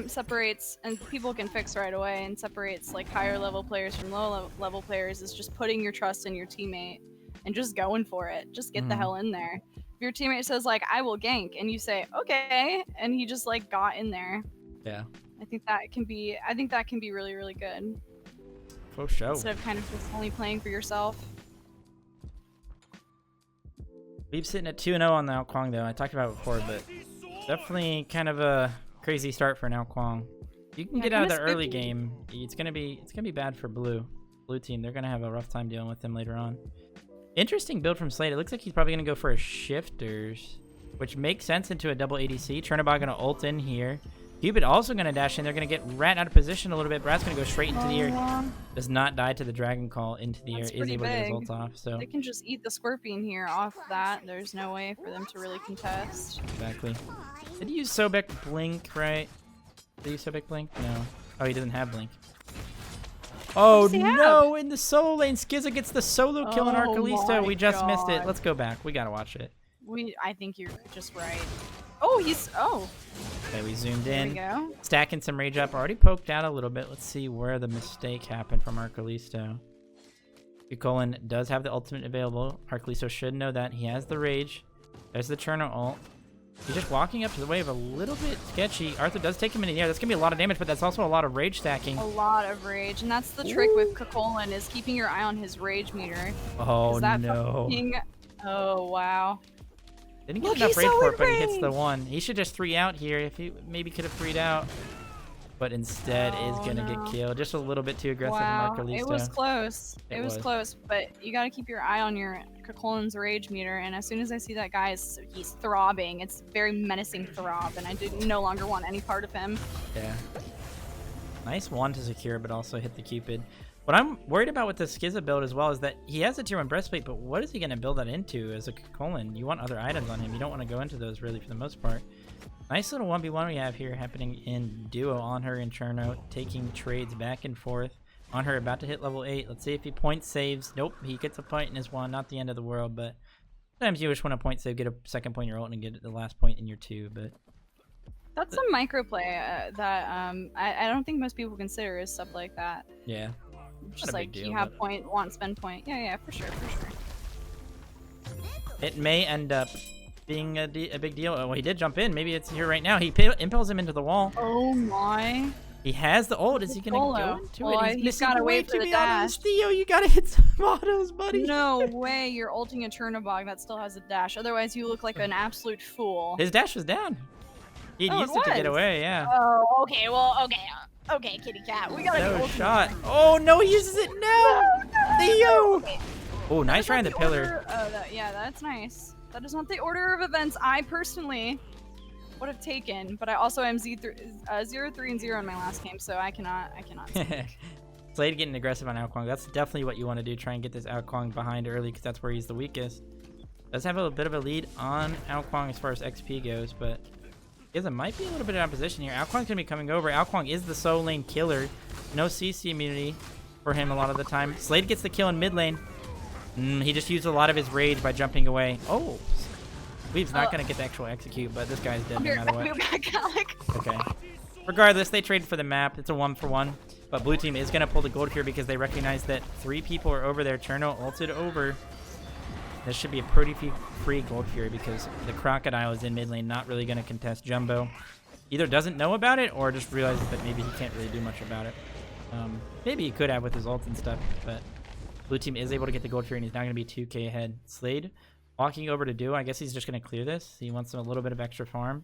B: separates, and people can fix right away, and separates like higher level players from low level players is just putting your trust in your teammate and just going for it. Just get the hell in there. If your teammate says like, I will gank, and you say, okay, and he just like got in there.
A: Yeah.
B: I think that can be really, really good.
A: For sure.
B: Instead of kind of just only playing for yourself.
A: We've sitting at 2-0 on the Ao Kuang though. I talked about it before, but definitely kind of a crazy start for an Ao Kuang. You can get out of the early game. It's gonna be bad for blue team. They're gonna have a rough time dealing with him later on. Interesting build from Slade. It looks like he's probably gonna go for a shifters, which makes sense into a double ADC. Chernobog gonna ult in here. Cupid also gonna dash in. They're gonna get Rat out of position a little bit. Rat's gonna go straight into the air. Does not die to the Dragon Call into the air. Is able to get his ult off. So
B: they can just eat the Scorpion here off that. There's no way for them to really contest.
A: Exactly. Did he use Sobek Blink, right? Did he use Sobek Blink? No. Oh, he doesn't have Blink. Oh no! In the solo lane, Skiza gets the solo kill on Arcalisto. We just missed it. Let's go back. We gotta watch it.
B: I think you're just right. Oh,
A: Okay, we zoomed in.
B: There we go.
A: Stacking some rage up. Already poked out a little bit. Let's see where the mistake happened from Arcalisto. Kukulin does have the ultimate available. Arcalisto should know that. He has the rage. There's the Cherno ult. He's just walking up to the wave a little bit sketchy. Arthur does take him in the air. That's going to be a lot of damage, but that's also a lot of rage stacking.
B: A lot of rage. And that's the trick with Kukulin, is keeping your eye on his rage meter.
A: Oh, no.
B: Oh, wow.
A: Didn't get enough rage for it, but he hits the one. He should just 3 out here if he maybe could have 3'd out. But instead is going to get killed. Just a little bit too aggressive from Arcalisto.
B: It was close. It was close, but you got to keep your eye on your Kukulin's rage meter, and as soon as I see that guy, he's throbbing. It's very menacing throb, and I no longer want any part of him.
A: Yeah. Nice one to secure, but also hit the Cupid. What I'm worried about with the Skiza build as well is that he has a tier 1 breastplate, but what is he going to build that into as a Kukulin? You want other items on him. You don't want to go into those really for the most part. Nice little 1v1 we have here happening in duo on her and Cherno, taking trades back and forth. On her, about to hit level 8. Let's see if he point saves. Nope, he gets a point in his 1. Not the end of the world, but sometimes you just want a point save, get a second point in your ult, and get the last point in your 2. But
B: that's a microplay that I don't think most people consider is stuff like that.
A: Yeah.
B: Just like deal, you have point, want spend point. Yeah, for sure.
A: It may end up being a big deal. Oh, well, he did jump in. Maybe it's here right now. He impels him into the wall.
B: Oh my.
A: He has the ult. Is he gonna go into it?
B: He's gotta wait for the dash.
A: Theo, you gotta hit some autos, buddy.
B: No way, you're ulting a Chernobog that still has a dash. Otherwise, you look like an absolute fool.
A: His dash was down. He used it to get away, yeah.
B: Oh, okay, well, okay, kitty cat. We gotta
A: no shot. Oh no, he uses it now. No. Theo. Okay. Oh, nice try on the pillar.
B: Yeah, that's nice. That is not the order of events I personally would have taken, but I also am 0-3-0 in my last game, so I cannot.
A: Slade getting aggressive on Ao Kuang. That's definitely what you want to do. Try and get this Ao Kuang behind early, because that's where he's the weakest. Does have a bit of a lead on Ao Kuang as far as XP goes, but Skiza might be a little bit in opposition here. Ao Kuang's gonna be coming over. Ao Kuang is the solo lane killer. No CC immunity for him a lot of the time. Slade gets the kill in mid lane. He just used a lot of his rage by jumping away. Oh, Weave's not going to get the actual execute, but 3 guys dead no matter what. Okay. Regardless, they trade for the map. It's a 1-for-1. But blue team is going to pull the gold here because they recognize that 3 people are over there. Cherno ulted over. This should be a pretty free gold fury because the Crocodile is in mid lane, not really going to contest Jumbo. Either doesn't know about it or just realizes that maybe he can't really do much about it. Maybe he could have with his ult and stuff, but Blue team is able to get the gold fury, and he's now going to be 2k ahead. Slade walking over to do. I guess he's just going to clear this. He wants a little bit of extra farm.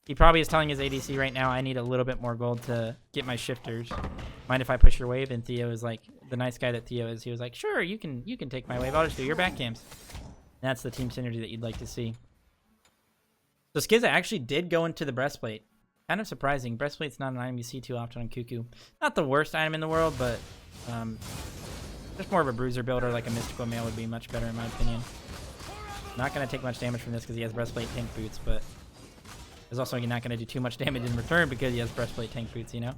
A: He probably is telling his ADC right now, I need a little bit more gold to get my shifters. Mind if I push your wave? And Theo is like, the nice guy that Theo is, he was like, sure, you can take my wave. I'll just do your back camps. And that's the team synergy that you'd like to see. So Skizza actually did go into the breastplate. Kind of surprising. Breastplate's not an item you see too often on Cuckoo. Not the worst item in the world, but just more of a bruiser builder like a mystical mail would be much better in my opinion. Not going to take much damage from this because he has breastplate tank boots, but is also not going to do too much damage in return because he has breastplate tank boots, you know?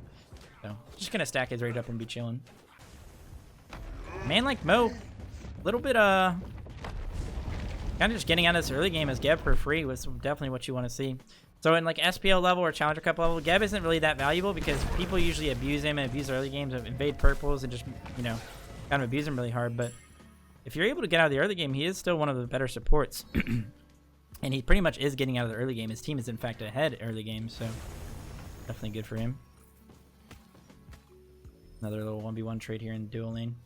A: So, just going to stack his rage up and be chilling. Man like Mo, a little bit, kind of just getting out of this early game as Geb for free was definitely what you want to see. So in like SPL level or Challenger Cup level, Geb isn't really that valuable because people usually abuse him and abuse early games of invade purples and just, you know, kind of abuse him really hard. But if you're able to get out of the early game, he is still one of the better supports. And he pretty much is getting out of the early game. His team is, in fact, ahead early game, so definitely good for him. Another little 1v1 trade here in dual lane.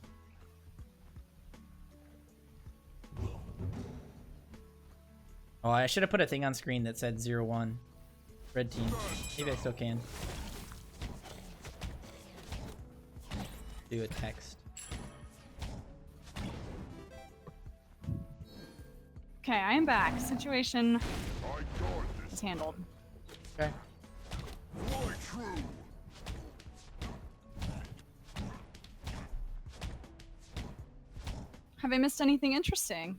A: Oh, I should have put a thing on screen that said 0-1. Red team. Maybe I still can. Do a text.
B: Okay, I am back. Situation is handled.
A: Okay.
B: Have I missed anything interesting?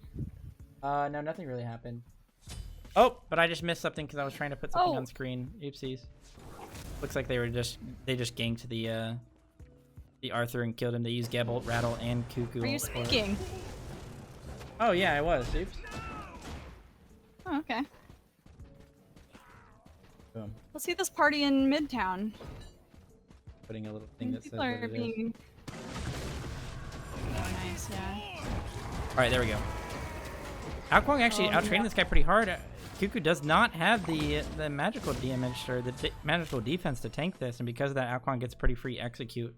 A: No, nothing really happened. Oh, but I just missed something because I was trying to put something on screen. Oopsies. Looks like they just ganked the Arthur and killed him. They used Gebolt, Rattle, and Cuckoo.
B: Are you speaking?
A: Oh yeah, I was. Oops.
B: Oh, okay.
A: Boom.
B: Let's see this party in Midtown.
A: Putting a little thing that says
B: People
A: what
B: are
A: it is.
B: being... Oh, nice, yeah.
A: Alright, there we go. Alquang actually outtraining this guy pretty hard. Cuckoo does not have the magical damage or the magical defense to tank this, and because of that, Alquang gets pretty free execute.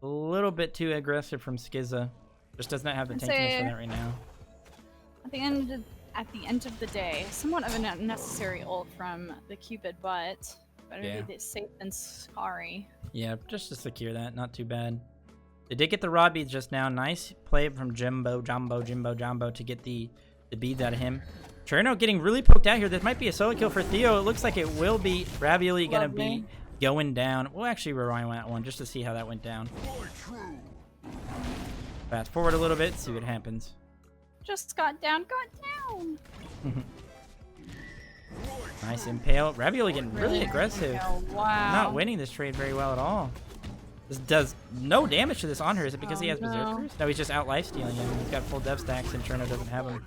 A: A little bit too aggressive from Skizza. Just does not have the tankiness for that right now.
B: At the end of the day, somewhat of an unnecessary ult from the Cupid, but better be safe than sorry. Yeah, just to secure that, not too bad. They did get the raw beads just now. Nice play from Jumbo to get the beads out of him. Cherno getting really poked out here. This might be a solo kill for Theo. It looks like it will be. Ravioli gonna be going down. We'll actually rewind that one just to see how that went down. Fast forward a little bit, see what happens. Just got down.
A: Nice impale. Ravioli getting really aggressive.
B: Wow.
A: Not winning this trade very well at all. This does no damage to this on her. Is it because he has berserkers? No, he's just out lifestealing him. He's got full dev stacks and Cherno doesn't have them.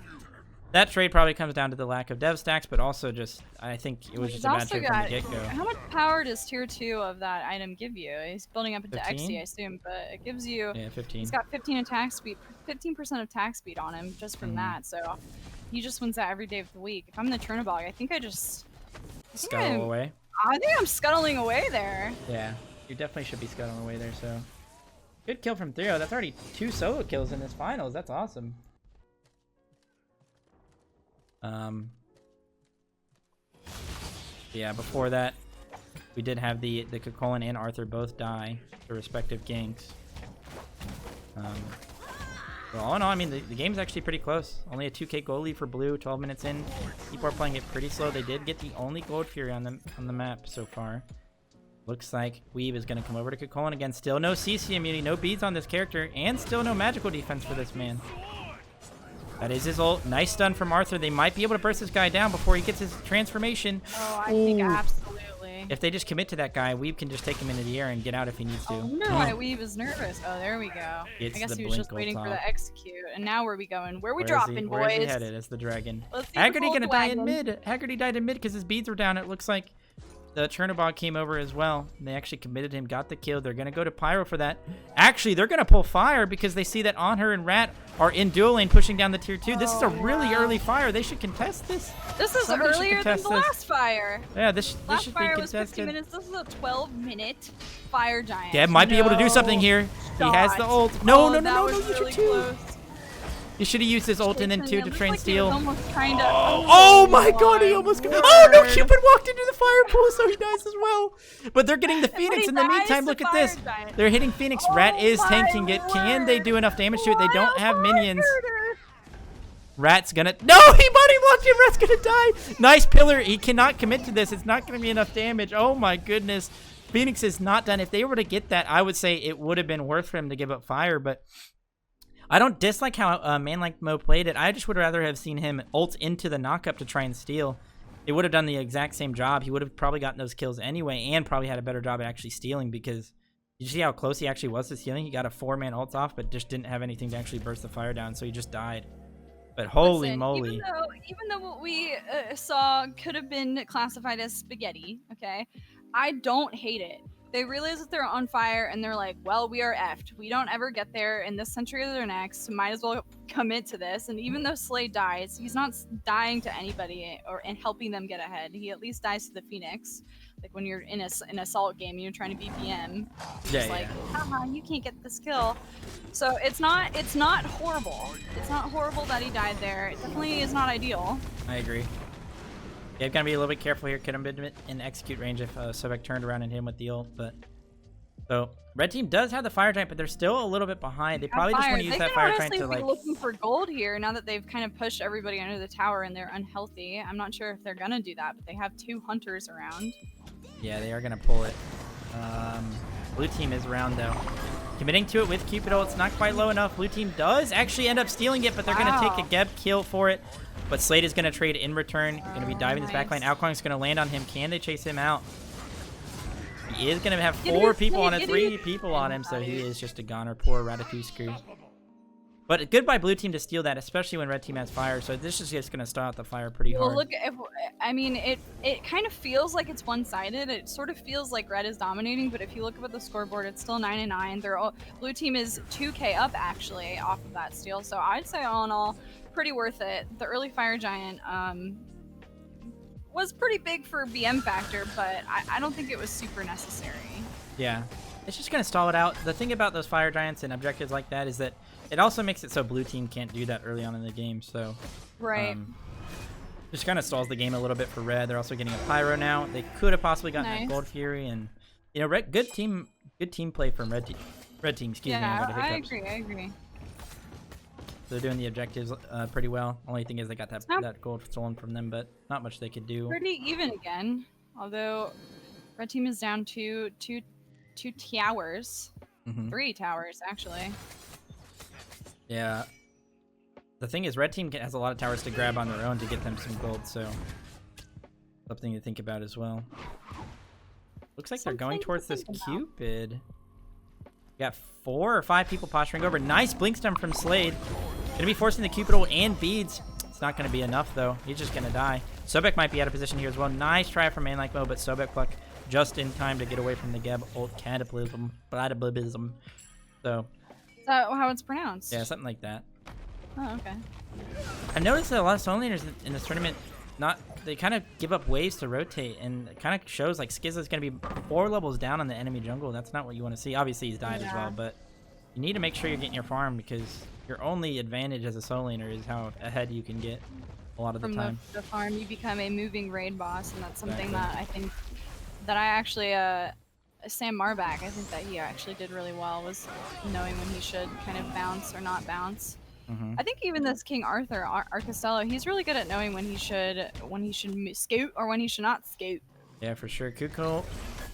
A: That trade probably comes down to the lack of dev stacks, but also just, I think it was just a bad trade from the get-go.
B: How much power does tier 2 of that item give you? He's building up into
A: 15?
B: XD, I assume, but it gives you...
A: Yeah, 15.
B: He's got 15 attack speed, 15% attack speed on him just from that, so he just wins that every day of the week. If I'm the Chernobog, I think I just...
A: Scuttle away.
B: I think I'm scuttling away there.
A: Yeah, you definitely should be scuttling away there, so... Good kill from Theo. That's already 2 solo kills in this finals. That's awesome. Yeah, before that, we did have the Kakolin and Arthur both die their respective ganks. Well, all in all, I mean, the game's actually pretty close. Only a 2k gold lead for blue, 12 minutes in. People are playing it pretty slow. They did get the only gold fury on the map so far. Looks like Weeb is going to come over to Kakolin again. Still no CC immunity, no beads on this character, and still no magical defense for this man. That is his ult. Nice stun from Arthur. They might be able to burst this guy down before he gets his transformation.
B: Oh, I think absolutely.
A: If they just commit to that guy, Weeb can just take him into the air and get out if he needs to.
B: I wonder why Weeb is nervous. Oh, there we go. I guess he was just waiting for the execute. And now where are we going? Where are we dropping, boys?
A: Where is he headed? It's the dragon.
B: Let's see
A: Haggerty gonna die in mid. Haggerty died in mid because his beads were down. It looks like the Chernobog came over as well. They actually committed him, got the kill. They're going to go to Pyro for that. Actually, they're going to pull fire because they see that Onher and Rat are in dual lane pushing down the tier 2. This is a really early fire. They should contest this.
B: This is
A: Somebody should
B: earlier than the
A: contest
B: last fire.
A: Yeah, this
B: Last
A: should be
B: fire was
A: contested.
B: 15 minutes. This is a 12-minute fire giant.
A: Geb might be able to do something here. He has the ult. No, no, no, no, no, use your 2. You should have used his ult and then 2 to try and steal. Oh my god, he almost got... Oh no, Cupid walked into the fire pool, so he dies as well. But they're getting the Phoenix in the meantime. Look at this. They're hitting Phoenix. Rat is tanking it. Can they do enough damage to it? They don't have minions. Rat's gonna... No, he body blocked him. Rat's gonna die. Nice pillar. He cannot commit to this. It's not gonna be enough damage. Oh my goodness. Phoenix is not done. If they were to get that, I would say it would have been worth for him to give up fire, but... I don't dislike how Man Like Mo played it. I just would rather have seen him ult into the knockup to try and steal. It would have done the exact same job. He would have probably gotten those kills anyway and probably had a better job at actually stealing because you see how close he actually was to stealing? He got a 4-man ult off but just didn't have anything to actually burst the fire down, so he just died. But holy moly.
B: Even though what we saw could have been classified as spaghetti, okay, I don't hate it. They realize that they're on fire and they're like, well, we are effed. We don't ever get there in this century or the next. Might as well commit to this. And even though Slade dies, he's not dying to anybody and helping them get ahead. He at least dies to the Phoenix. Like when you're in an assault game and you're trying to beat BM. It's like, haha, you can't get this kill. So it's not horrible. It's not horrible that he died there. It definitely is not ideal.
A: I agree. Yeah, I've got to be a little bit careful here. Could have been in execute range if Sobek turned around and hit him with the ult. But so red team does have the fire giant, but they're still a little bit behind. They probably just want to use that fire giant to like.
B: Be looking for gold here now that they've kind of pushed everybody under the tower and they're unhealthy. I'm not sure if they're gonna do that, but they have 2 hunters around.
A: Yeah, they are gonna pull it. Blue team is around though. Committing to it with Cupid ult. It's not quite low enough. Blue team does actually end up stealing it, but they're gonna take a Geb kill for it. But Slade is going to trade in return. Going to be diving this backline. Alkwang's going to land on him. Can they chase him out? He is going to have 4 people on it, 3 people on him, so he is just a goner. Poor Ratatouille. But good by blue team to steal that, especially when red team has fire. So this is just going to start out the fire pretty hard.
B: Well, look, I mean, it kind of feels like it's one-sided. It sort of feels like red is dominating, but if you look up at the scoreboard, it's still 9-9. Blue team is 2k up, actually, off of that steal. So I'd say all in all, pretty worth it. The early fire giant was pretty big for BM factor, but I don't think it was super necessary.
A: Yeah, it's just going to stall it out. The thing about those fire giants and objectives like that is that it also makes it so blue team can't do that early on in the game. So
B: right.
A: Just kind of stalls the game a little bit for red. They're also getting a pyro now. They could have possibly gotten that gold fury, and you know, good team play from red team. Excuse me.
B: I agree.
A: They're doing the objectives pretty well. Only thing is they got that gold stolen from them, but not much they could do.
B: Pretty even again, although red team is down to two towers, 3 towers actually.
A: Yeah. The thing is, red team has a lot of towers to grab on their own to get them some gold, so something to think about as well. Looks like they're going towards this Cupid. Got 4 or 5 people posturing over. Nice blink stun from Slade. Gonna be forcing the Cupid ult and beads. It's not gonna be enough though. He's just gonna die. Sobek might be out of position here as well. Nice try from Man Like Mo, but Sobek pluck just in time to get away from the Geb ult cataclysm. So.
B: Is that how it's pronounced?
A: Yeah, something like that.
B: Oh, okay.
A: I've noticed that a lot of solo laners in this tournament, they kind of give up waves to rotate, and it kind of shows like Skizza's going to be 4 levels down on the enemy jungle. That's not what you want to see. Obviously, he's died as well, but you need to make sure you're getting your farm because your only advantage as a solo laner is how ahead you can get a lot of the time.
B: From the farm, you become a moving raid boss, and that's something that I think that I actually, Sam Marback, I think that he actually did really well, was knowing when he should kind of bounce or not bounce. I think even this King Arthur, Arcostello, he's really good at knowing when he should scoot or when he should not scoot.
A: Yeah, for sure. Kuko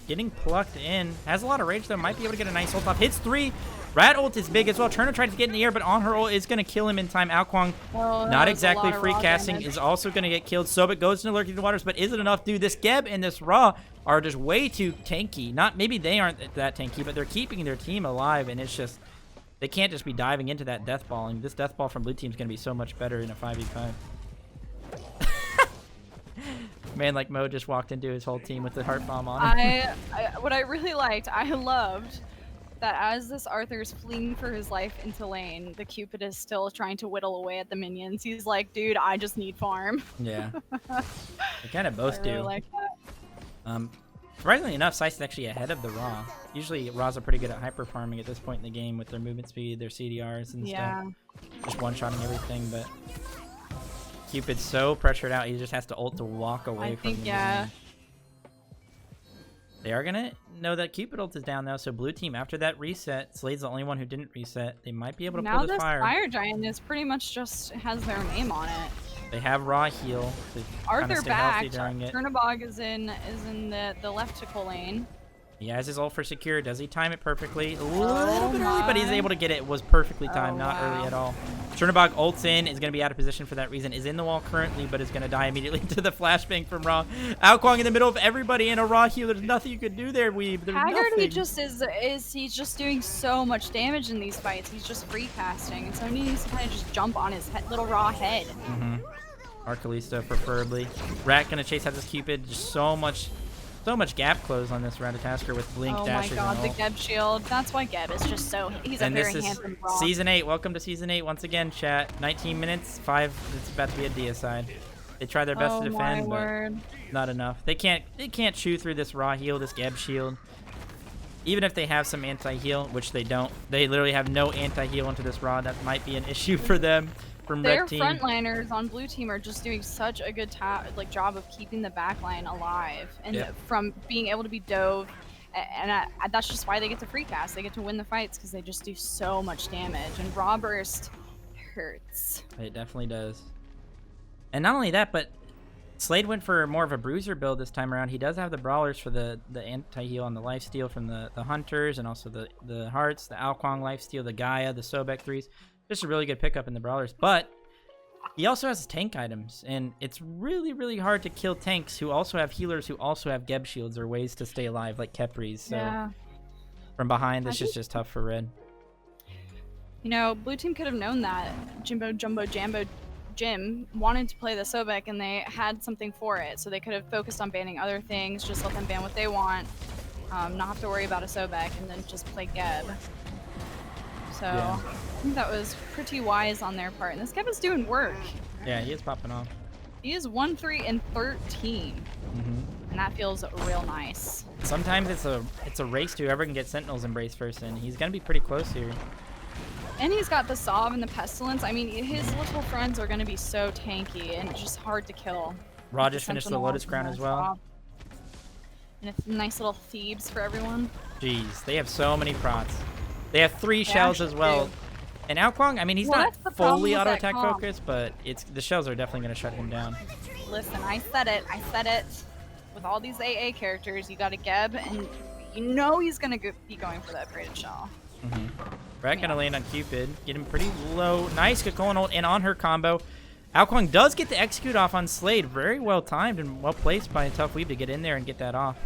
A: getting plucked in. Has a lot of rage, though. Might be able to get a nice ult off. Hits 3. Rat ult is big as well. Turner tried to get in the air, but on her ult is going to kill him in time. Alkwang, not exactly free casting, is also going to get killed. Sobek goes into Lurking Waters, but is it enough? Dude, this Geb and this Ra are just way too tanky. Maybe they aren't that tanky, but they're keeping their team alive, and it's just... They can't just be diving into that death ball, and this death ball from blue team is going to be so much better in a 5v5. Man, like Mo just walked into his whole team with the heart bomb on him.
B: What I really liked, I loved that as this Arthur's fleeing for his life into lane, the Cupid is still trying to whittle away at the minions. He's like, dude, I just need farm.
A: Yeah. They kind of both
B: I really
A: do.
B: like that.
A: Surprisingly enough, Scythe's actually ahead of the Raw. Usually, Raws are pretty good at hyper farming at this point in the game with their movement speed, their CDRs, and stuff. Just one-shotting everything, but Cupid's so pressured out, he just has to ult to walk away from the game. They are gonna know that Cupid ult is down though, so blue team after that reset, Slade's the only one who didn't reset. They might be able to pull this fire.
B: Now this fire giant is pretty much just has their name on it.
A: They have raw heal.
B: Arthur back. Tourney is in the leftical lane.
A: He has his ult for secure. Does he time it perfectly? A little bit early, but he's able to get it. It was perfectly timed, not early at all. Tourney ults in, is going to be out of position for that reason. Is in the wall currently, but is going to die immediately to the flashbang from Raw. Alkwang in the middle of everybody in a Raw heal. There's nothing you could do there, Weeb. There's
B: Haggerty just he's just doing so much damage in these fights. He's just free casting, and so he needs to kind of just jump on his little Raw head.
A: Arcalista preferably. Rat going to chase out this Cupid. Just so much gap close on this Ratatasker with blink dashes.
B: Oh my god, the Geb shield. That's why Geb is just so... He's a very handsome Raw.
A: Season 8. Welcome to Season 8 once again, chat. 19 minutes, 5. It's about to be a deicide. They try their best to defend, but not enough. They can't chew through this Raw heal, this Geb shield. Even if they have some anti-heal, which they don't. They literally have no anti-heal into this Raw. That might be an issue for them.
B: Their frontliners on blue team are just doing such a good job of keeping the backline alive and from being able to be dove, and that's just why they get to free cast. They get to win the fights because they just do so much damage, and Raw burst hurts.
A: It definitely does. And not only that, but Slade went for more of a bruiser build this time around. He does have the brawlers for the anti-heal on the lifesteal from the hunters, and also the hearts, the Alkwang lifesteal, the Gaia, the Sobek 3s. Just a really good pickup in the brawlers, but he also has tank items, and it's really, really hard to kill tanks who also have healers who also have Geb shields or ways to stay alive, like Kepri's. So from behind, this is just tough for Red.
B: You know, blue team could have known that Jimbo Jumbo Jambo Jim wanted to play the Sobek, and they had something for it, so they could have focused on banning other things, just let them ban what they want, not have to worry about a Sobek, and then just play Geb. So I think that was pretty wise on their part. And this Geb is doing work.
A: Yeah, he is popping off.
B: He is 1-3-13. And that feels real nice.
A: Sometimes it's a race to whoever can get Sentinel's Embrace first, and he's going to be pretty close here.
B: And he's got the Sov and the Pestilence. I mean, his little friends are going to be so tanky and just hard to kill.
A: Raw just finished the Lotus Crown as well.
B: And a nice little Thebes for everyone.
A: Jeez, they have so many prots. They have 3 shells as well. And Alkwang, I mean, he's not fully auto attack focused, but the shells are definitely going to shut him down.
B: Listen, I said it. With all these AA characters, you got a Geb, and you know he's going to be going for that braided shell.
A: Rat going to land on Cupid, get him pretty low. Nice, good calling ult in on her combo. Alkwang does get the execute off on Slade. Very well timed and well placed by a Tough Weeb to get in there and get that off.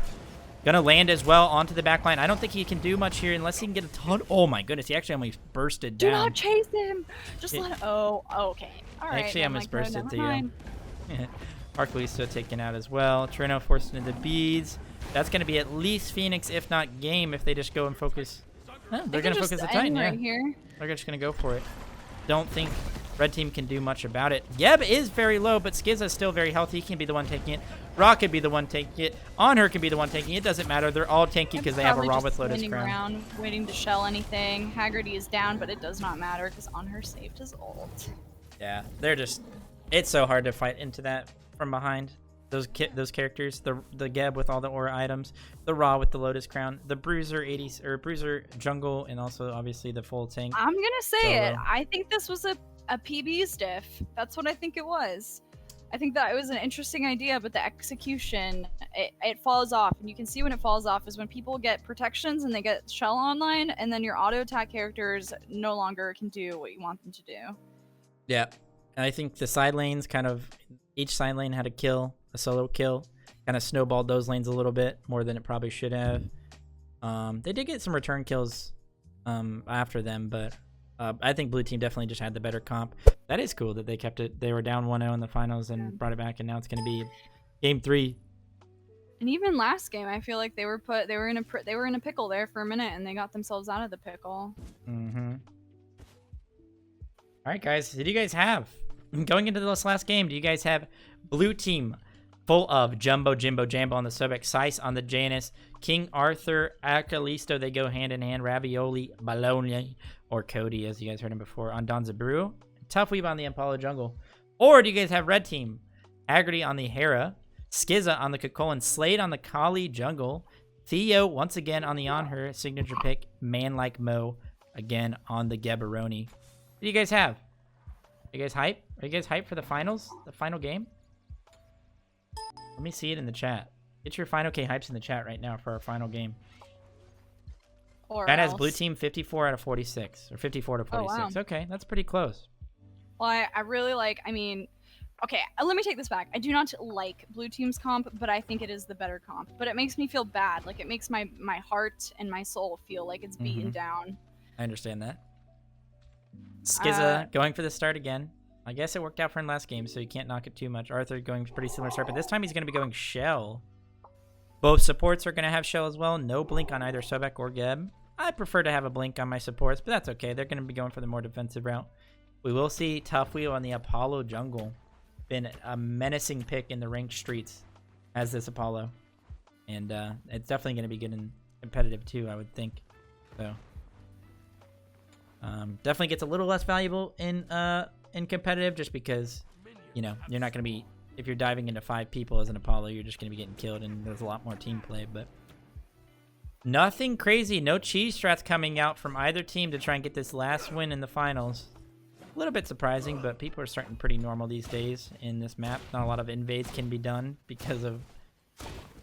A: Gonna land as well onto the back line. I don't think he can do much here unless he can get a ton. Oh my goodness, he actually almost bursted down.
B: Do not chase him. Just let him. Oh, okay. All right.
A: Actually, almost bursted to you. Arcalista taken out as well. Trino forced into the beads. That's gonna be at least Phoenix, if not game, if they just go and focus. No, they're gonna focus the Titan.
B: Right here.
A: They're just gonna go for it. Don't think Red team can do much about it. Geb is very low, but Skizza is still very healthy. He can be the one taking it. Ra could be the one taking it. On her can be the one taking it. It doesn't matter. They're all tanky because they have a Ra with Lotus Crown.
B: Around, waiting to shell anything. Haggerty is down, but it does not matter because On her saved his ult.
A: Yeah, they're just... It's so hard to fight into that from behind. Those characters, the Geb with all the aura items, the Ra with the Lotus Crown, the Bruiser 80s or Bruiser Jungle, and also obviously the full tank.
B: I'm gonna say it. I think this was a PB's diff. That's what I think it was. I think that it was an interesting idea, but the execution, it falls off. And you can see when it falls off is when people get protections and they get shell online, and then your auto attack characters no longer can do what you want them to do. Yeah.
A: And I think the side lanes kind of, each side lane had a kill, a solo kill, kind of snowballed those lanes a little bit more than it probably should have. They did get some return kills after them, but I think blue team definitely just had the better comp. That is cool that they kept it. They were down 1-0 in the finals and brought it back, and now it's going to be Game 3.
B: And even last game, I feel like they were in a pickle there for a minute, and they got themselves out of the pickle.
A: Mm-hmm. All right, guys. Who do you guys have? Going into this last game, do you guys have blue team full of Jumbo, Jimbo, Jambo on the Sobek, Sice on the Janus, King Arthur, Acalisto, they go hand in hand, Ravioli, Bologna, or Cody, as you guys heard him before, on Donzaburu, Tough Weave on the Impala Jungle? Or do you guys have red team? Haggerty on the Hera, Skizza on the Kokolin, Slade on the Kali Jungle, Theo once again on the Her signature pick, Man Like Mo again on the Gaborone. What do you guys have? Are you guys hype? Are you guys hyped for the finals? The final game? Let me see it in the chat. Get your Fineokay hypes in the chat right now for our final game. That has blue team 54 out of 46. Or 54 to 46.
B: Oh, wow.
A: Okay, that's pretty close.
B: Well, I really like, I mean, okay, let me take this back. I do not like blue team's comp, but I think it is the better comp. But it makes me feel bad. Like, it makes my heart and my soul feel like it's beaten down.
A: I understand that. Skizza going for the start again. I guess it worked out for him last game, so you can't knock it too much. Arthur going pretty similar start, but this time he's going to be going Shell. Both supports are going to have Shell as well. No blink on either Sobek or Geb. I prefer to have a blink on my supports, but that's okay. They're going to be going for the more defensive route. We will see Tough Wheel on the Apollo Jungle. Been a menacing pick in the ranked streets as this Apollo. And it's definitely going to be good and competitive too, I would think. So definitely gets a little less valuable in competitive just because, you know, you're not going to be, if you're diving into 5 people as an Apollo, you're just going to be getting killed and there's a lot more team play. But nothing crazy. No cheese strats coming out from either team to try and get this last win in the finals. A little bit surprising, but people are starting pretty normal these days in this map. Not a lot of invades can be done because of,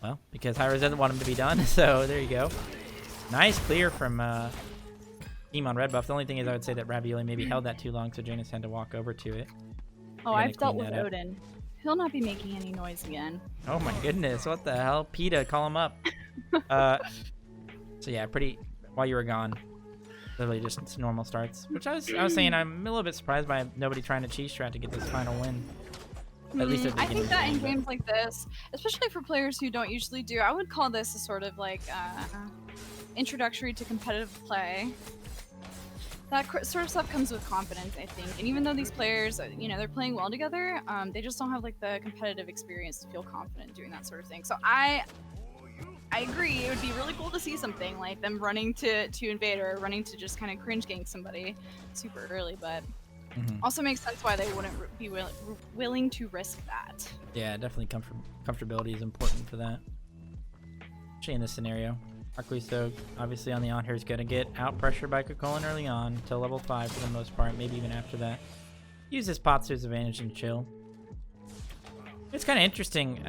A: well, because Hyros doesn't want them to be done. So there you go. Nice clear from team on red buff. The only thing is I would say that Ravioli maybe held that too long, so Janus had to walk over to it.
B: Oh, I've dealt with Odin. He'll not be making any noise again.
A: Oh my goodness, what the hell? PETA, call him up. So yeah, pretty, while you were gone, literally just normal starts. Which I was saying I'm a little bit surprised by nobody trying to cheese strat to get this final win. At least at the
B: I think that in
A: game,
B: games like this, especially for players who don't usually do, I would call this a sort of like introductory to competitive play. That sort of stuff comes with confidence, I think. And even though these players, you know, they're playing well together, they just don't have like the competitive experience to feel confident doing that sort of thing. So I agree. It would be really cool to see something like them running to invade or running to just kind of cringe gank somebody super early, but also makes sense why they wouldn't be willing to risk that.
A: Yeah, definitely comfortability is important for that. Especially in this scenario. Arclisto, obviously on the on here, is going to get out pressure by Kokolin early on till level 5 for the most part, maybe even after that. Use his pots to his advantage and chill. It's kind of interesting.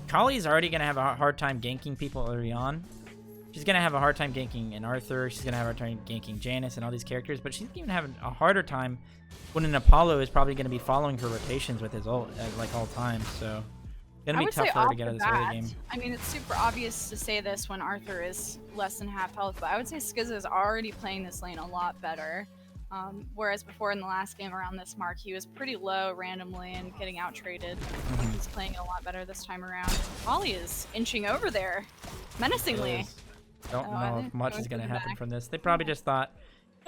A: Kali's already going to have a hard time ganking people early on. She's going to have a hard time ganking an Arthur. She's going to have a hard time ganking Janus and all these characters, but she's even having a harder time when an Apollo is probably going to be following her rotations with his ult at like all times, so... Gonna be tough for her to get out of this early game.
B: I mean, it's super obvious to say this when Arthur is less than half health, but I would say Skizza is already playing this lane a lot better. Whereas before in the last game around this mark, he was pretty low randomly and getting out traded. I think he's playing it a lot better this time around. Ollie is inching over there, menacingly.
A: Don't know if much is gonna happen from this. They probably just thought,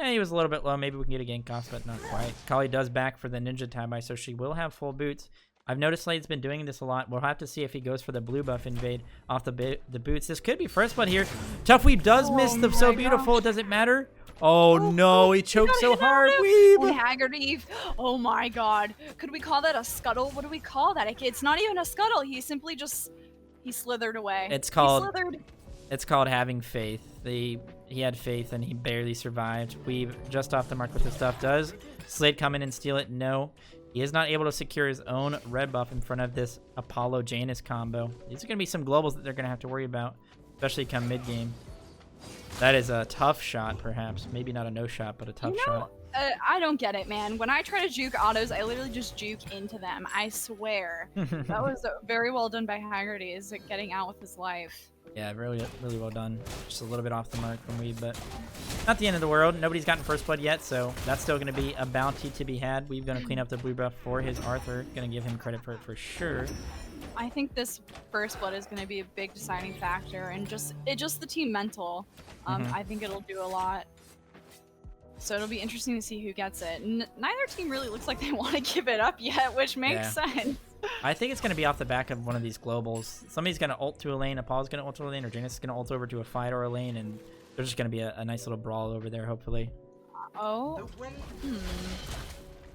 A: he was a little bit low. Maybe we can get a gank off, but not quite. Kali does back for the Ninja Tabi, so she will have full boots. I've noticed Slade's been doing this a lot. We'll have to see if he goes for the blue buff invade off the boots. This could be first blood here. Tough Weeb does miss the so beautiful. Does it matter? Oh no, he choked so hard. Weeb.
B: Haggerty. Oh my god. Could we call that a scuttle? What do we call that? It's not even a scuttle. He simply just, he slithered away.
A: It's called having faith. He had faith and he barely survived. Weeb just off the mark with the stuff. Does Slade come in and steal it? No. He is not able to secure his own red buff in front of this Apollo Janus combo. These are going to be some globals that they're going to have to worry about, especially come mid-game. That is a tough shot, perhaps. Maybe not a no shot, but a tough shot.
B: I don't get it, man. When I try to juke autos, I literally just juke into them. I swear. That was very well done by Haggerty, is getting out with his life.
A: Yeah, really, really well done. Just a little bit off the mark from Weeb, but not the end of the world. Nobody's gotten first blood yet, so that's still going to be a bounty to be had. We're going to clean up the blue buff for his Arthur. Going to give him credit for it for sure.
B: I think this first blood is going to be a big deciding factor, and just the team mental. I think it'll do a lot. So it'll be interesting to see who gets it. Neither team really looks like they want to give it up yet, which makes sense.
A: I think it's going to be off the back of one of these globals. Somebody's going to ult to a lane, Apollo's going to ult to a lane, or Janus is going to ult over to a fight or a lane, and there's just going to be a nice little brawl over there, hopefully.
B: Oh.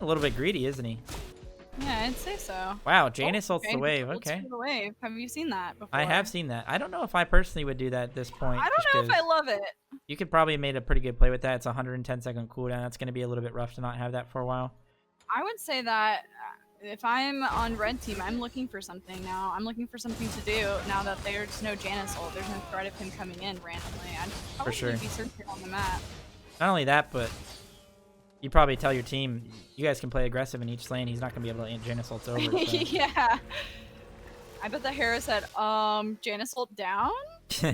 A: A little bit greedy, isn't he?
B: Yeah, I'd say so.
A: Wow, Janus ults the wave. Okay.
B: The wave. Have you seen that before?
A: I have seen that. I don't know if I personally would do that at this point.
B: I don't know if I love it.
A: You could probably have made a pretty good play with that. It's a 110-second cooldown. That's going to be a little bit rough to not have that for a while.
B: I would say that if I'm on red team, I'm looking for something now. I'm looking for something to do now that there's no Janus ult. There's no threat of him coming in randomly. I'd probably be searching on the map.
A: Not only that, but you probably tell your team, you guys can play aggressive in each lane. He's not going to be able to Janus ults over. So.
B: Yeah. I bet the Hera said, Janus ult down?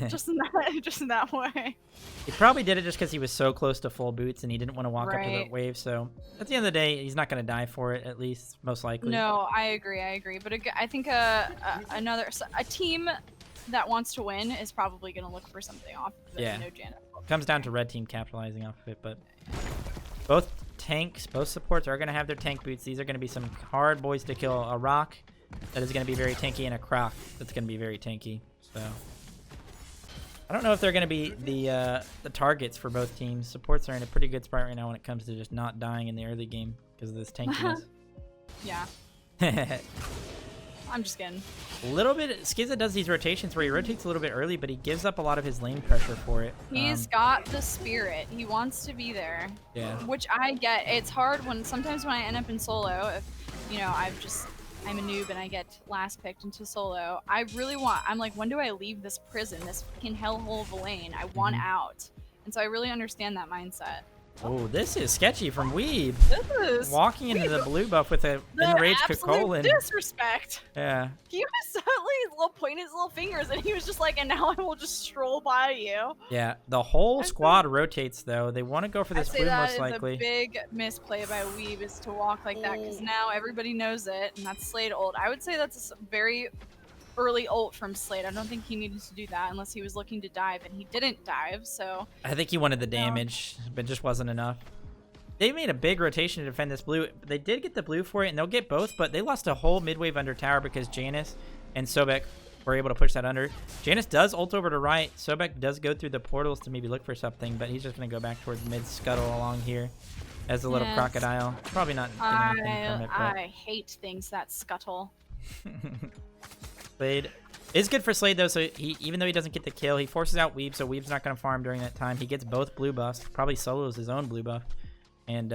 B: just in that way.
A: He probably did it just because he was so close to full boots and he didn't want to walk up to the wave. So at the end of the day, he's not going to die for it, at least, most likely.
B: No, I agree. But I think a team that wants to win is probably going to look for something off of the no Janus ult.
A: Comes down to red team capitalizing off of it, but both tanks, both supports are going to have their tank boots. These are going to be some hard boys to kill. A rock that is going to be very tanky and a croc that's going to be very tanky. So I don't know if they're going to be the targets for both teams. Supports are in a pretty good spot right now when it comes to just not dying in the early game because of this tankiness.
B: Yeah. I'm just kidding.
A: A little bit. Skizza does these rotations where he rotates a little bit early, but he gives up a lot of his lane pressure for it.
B: He's got the spirit. He wants to be there.
A: Yeah.
B: Which I get. It's hard sometimes when I end up in solo, if, you know, I'm a noob and I get last picked into solo. I'm like, when do I leave this prison, this fucking hellhole of a lane? I want out. And so I really understand that mindset.
A: Oh, this is sketchy from Weeb.
B: This is
A: walking into the blue buff with a enraged Kokolin.
B: Disrespect.
A: Yeah.
B: He was suddenly pointing his little fingers, and he was just like, "And now I will just stroll by you."
A: Yeah, the whole squad rotates though. They want to go for this blue most likely.
B: The big misplay by Weeb is to walk like that because now everybody knows it, and that's Slade ult. I would say that's a very early ult from Slade. I don't think he needed to do that unless he was looking to dive, and he didn't dive, so...
A: I think he wanted the damage, but just wasn't enough. They made a big rotation to defend this blue. They did get the blue for it, and they'll get both, but they lost a whole mid-wave under tower because Janus and Sobek were able to push that under. Janus does ult over to right. Sobek does go through the portals to maybe look for something, but he's just going to go back towards mid, scuttle along here as a little crocodile. Probably not getting anything from it, but...
B: I hate things that scuttle.
A: Slade is good for Slade though, so even though he doesn't get the kill, he forces out Weeb, so Weeb's not going to farm during that time. He gets both blue buffs, probably solos his own blue buff, and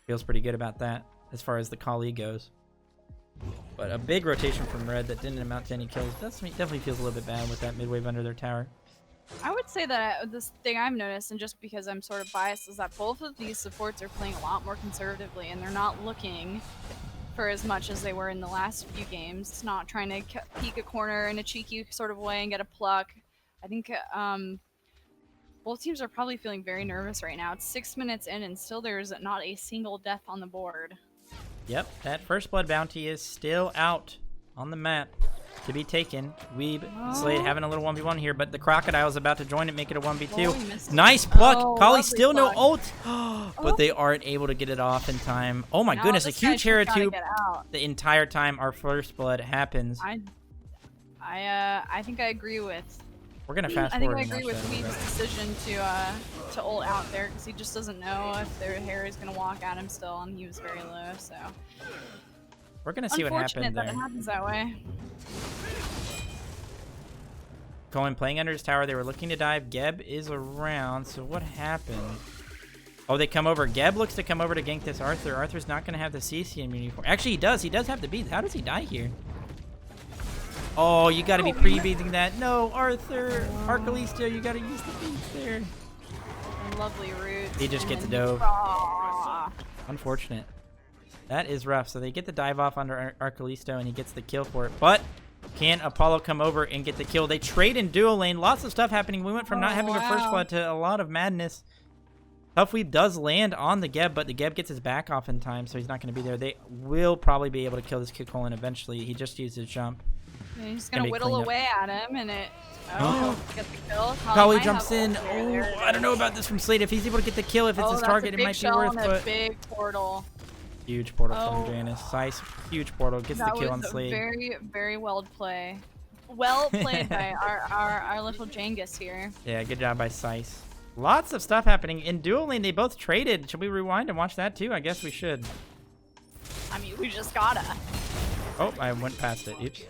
A: feels pretty good about that as far as the Kali goes. But a big rotation from red that didn't amount to any kills. Definitely feels a little bit bad with that mid-wave under their tower.
B: I would say that this thing I've noticed, and just because I'm sort of biased, is that both of these supports are playing a lot more conservatively, and they're not looking for as much as they were in the last few games. It's not trying to peek a corner in a cheeky sort of way and get a pluck. I think both teams are probably feeling very nervous right now. It's 6 minutes in and still there's not a single death on the board.
A: Yep, that first blood bounty is still out on the map to be taken. Weeb, Slade having a little 1v1 here, but the Crocodile's about to join it, make it a 1v2. Nice pluck! Kali still no ult! But they aren't able to get it off in time. Oh my goodness, a huge Hera tube the entire time our first blood happens.
B: I think I agree with...
A: We're going to fast forward.
B: I think I agree with Weeb's decision to ult out there, because he just doesn't know if their Hera is going to walk at him still, and he was very low, so...
A: We're going to see what happens there.
B: Unfortunate that it happens that way.
A: Cohen playing under his tower. They were looking to dive. Geb is around, so what happened? Oh, they come over. Geb looks to come over to gank this Arthur. Arthur's not going to have the CC immunity for... Actually, he does. He does have the beads. How does he die here? Oh, you got to be pre-beating that. No, Arthur. Arcalisto, you got to use the beads there.
B: And lovely root.
A: He just gets a dove. Unfortunate. That is rough. So they get the dive off under Arcalisto, and he gets the kill for it. But can Apollo come over and get the kill? They trade in duo lane. Lots of stuff happening. We went from not having a first blood to a lot of madness. Tough Weave does land on the Geb, but the Geb gets his back off in time, so he's not going to be there. They will probably be able to kill this Kikolan eventually. He just used his jump.
B: Yeah, he's going to whittle away at him, and it... Oh, get the kill.
A: Kali jumps in. Oh, I don't know about this from Slade. If he's able to get the kill, if it's his target, it might be worth it.
B: But big portal.
A: Huge portal from Janice. Sice, huge portal, gets the kill on Slade.
B: Very, very well played. Well played by our little Jengus here.
A: Yeah, good job by Sice. Lots of stuff happening. In duo lane, they both traded. Should we rewind and watch that too? I guess we should.
B: I mean, we just gotta.
A: Oh, I went past it. Oops.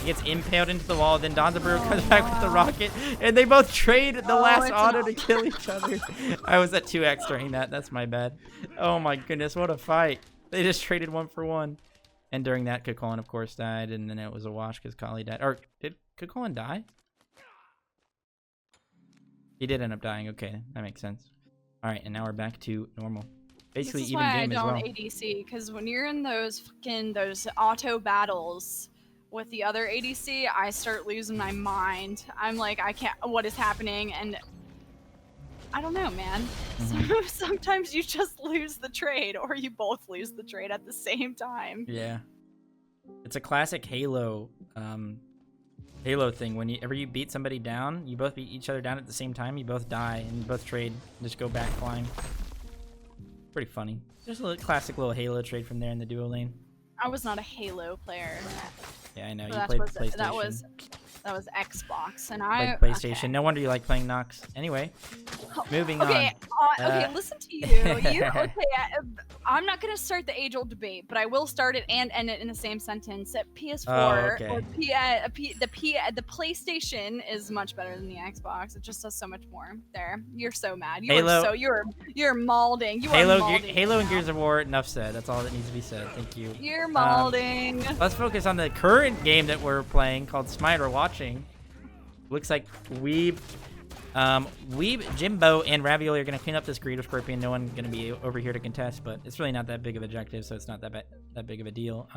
A: He gets impaled into the wall, then Donzaburu comes back with the rocket, and they both trade the last auto to kill each other. I was at 2x during that. That's my bad. Oh my goodness, what a fight. They just traded 1 for 1. And during that, Kikolan, of course, died, and then it was a wash because Kali died. Or, did Kikolan die? He did end up dying. Okay, that makes sense. All right, and now we're back to normal. Basically, even game as well.
B: This is why I don't ADC, because when you're in those auto battles with the other ADC, I start losing my mind. I'm like, I can't, what is happening? And I don't know, man. Sometimes you just lose the trade, or you both lose the trade at the same time.
A: Yeah. It's a classic Halo thing. Whenever you beat somebody down, you both beat each other down at the same time, you both die, and you both trade, and just go back flying. Pretty funny. Just a classic little Halo trade from there in the duo lane.
B: I was not a Halo player.
A: Yeah, I know. You played PlayStation.
B: That was Xbox, and
A: I played PlayStation. Okay. No wonder you like playing Nox. Anyway, moving on.
B: Okay, listen to you. I'm not gonna start the age-old debate, but I will start it and end it in the same sentence. At PS4 or the PlayStation is much better than the Xbox. It just does so much more. There, you're so mad. You're malding.
A: Halo and Gears of War. Enough said. That's all that needs to be said. Thank you.
B: You're malding.
A: Let's focus on the current game that we're playing called Smite or Watching. Looks like Weeb, Jimbo, and Ravioli are going to clean up this Greedo Scorpion. No one's going to be over here to contest, but it's really not that big of an objective, so it's not that big of a deal.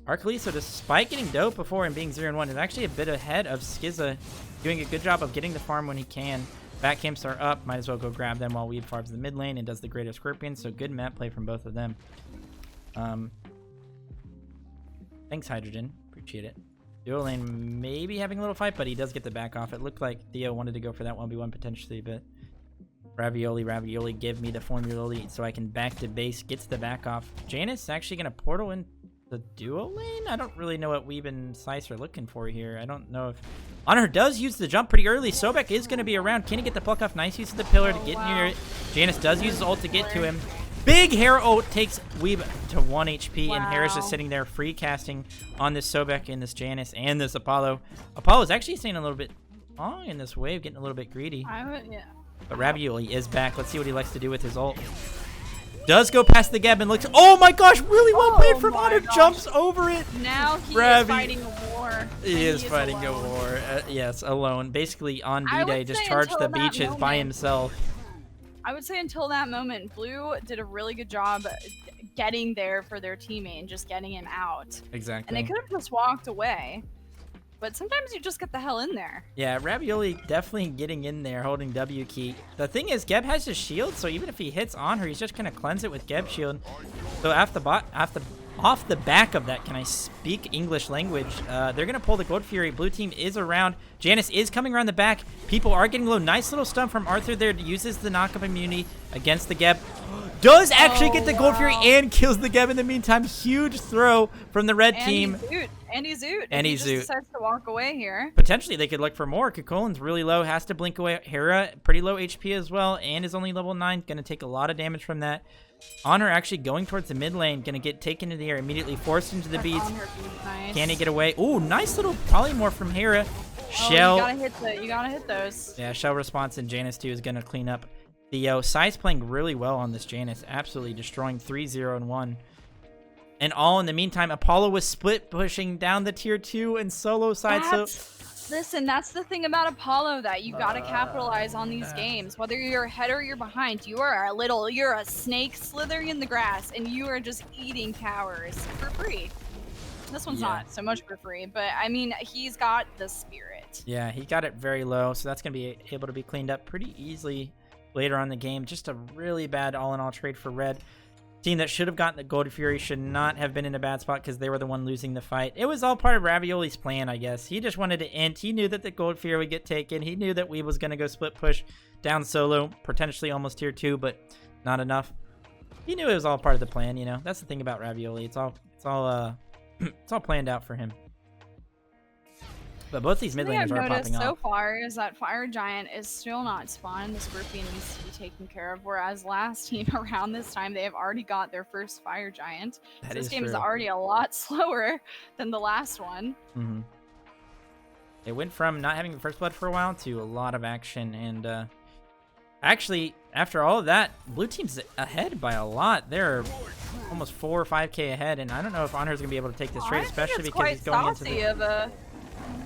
A: Arcaliso, despite getting dope before and being 0-1, is actually a bit ahead of Skizza, doing a good job of getting the farm when he can. Back camps are up. Might as well go grab them while Weeb farms the mid lane and does the Greedo Scorpion, so good map play from both of them. Thanks, Hydrogen. Appreciate it. Duo lane maybe having a little fight, but he does get the back off. It looked like Theo wanted to go for that 1v1 potentially, but Ravioli, give me the formula lead so I can back to base. Gets the back off. Janice actually going to portal in the duo lane? I don't really know what Weeb and Sice are looking for here. I don't know if... Honor does use the jump pretty early. Sobek is going to be around. Can he get the pluck off? Nice use of the pillar to get near it. Janice does use his ult to get to him. Big Hera ult takes Weeb to 1 HP, and Hera's just sitting there free casting on this Sobek and this Janice and this Apollo. Apollo's actually staying a little bit long in this wave, getting a little bit greedy. But Ravioli is back. Let's see what he likes to do with his ult. Does go past the Geb and looks... Oh my gosh, really well played from Honor. Jumps over it.
B: Now he is fighting a war.
A: He is fighting a war. Yes, alone. Basically on D-Day, just charged the beaches by himself.
B: I would say until that moment, Blue did a really good job getting there for their teammate and just getting him out.
A: Exactly.
B: And they could have just walked away. But sometimes you just get the hell in there.
A: Yeah, Ravioli definitely getting in there, holding W key. The thing is, Geb has his shield, so even if he hits on her, he's just going to cleanse it with Geb shield. So off the back of that, can I speak English language? They're going to pull the Gold Fury. Blue team is around. Janice is coming around the back. People are getting low. Nice little stun from Arthur there. Uses the knock-up immunity against the Geb. Does actually get the Gold Fury and kills the Geb in the meantime. Huge throw from the red team.
B: And he's Zoot.
A: And
B: he
A: just
B: decides to walk away here.
A: Potentially, they could look for more. Kikolan's really low. Has to blink away. Hera, pretty low HP as well. And is only level 9. Going to take a lot of damage from that. Honor actually going towards the mid lane. Going to get taken into the air. Immediately forced into the beats.
B: Nice.
A: Can he get away? Ooh, nice little polymorph from Hera. Shell.
B: You gotta hit those.
A: Yeah, Shell response, and Janice too is going to clean up. Theo, Si's playing really well on this Janice. Absolutely destroying 3-0 and 1. And all in the meantime, Apollo was split pushing down the tier 2 and solo side.
B: Listen, that's the thing about Apollo, that you gotta capitalize on these games. Whether you're ahead or you're behind, you're a snake slithering in the grass, and you are just eating towers for free. This one's not so much for free, but I mean, he's got the spirit. lot.
A: Yeah, he got it very low, so that's going to be able to be cleaned up pretty easily later on in the game. Just a really bad all-in-all trade for red. Team that should have gotten the Gold Fury should not have been in a bad spot because they were the one losing the fight. It was all part of Ravioli's plan, I guess. He just wanted to int. He knew that the Gold Fury would get taken. He knew that Weeb was going to go split push down solo, potentially almost tier 2, but not enough. He knew it was all part of the plan, you know. That's the thing about Ravioli. It's all it's all planned out for him. But both these mid laners are popping off.
B: So far is that Fire Giant is still not spawned. The Scorpion needs to be taken care of. Whereas last team around this time, they have already got their first Fire Giant. So this game is already a lot slower than the last one.
A: Mm-hmm. It went from not having the first blood for a while to a lot of action. And actually, after all of that, blue team's ahead by a lot. They're almost 4 or 5k ahead. And I don't know if Honor's going to be able to take this trade, especially because he's going into the...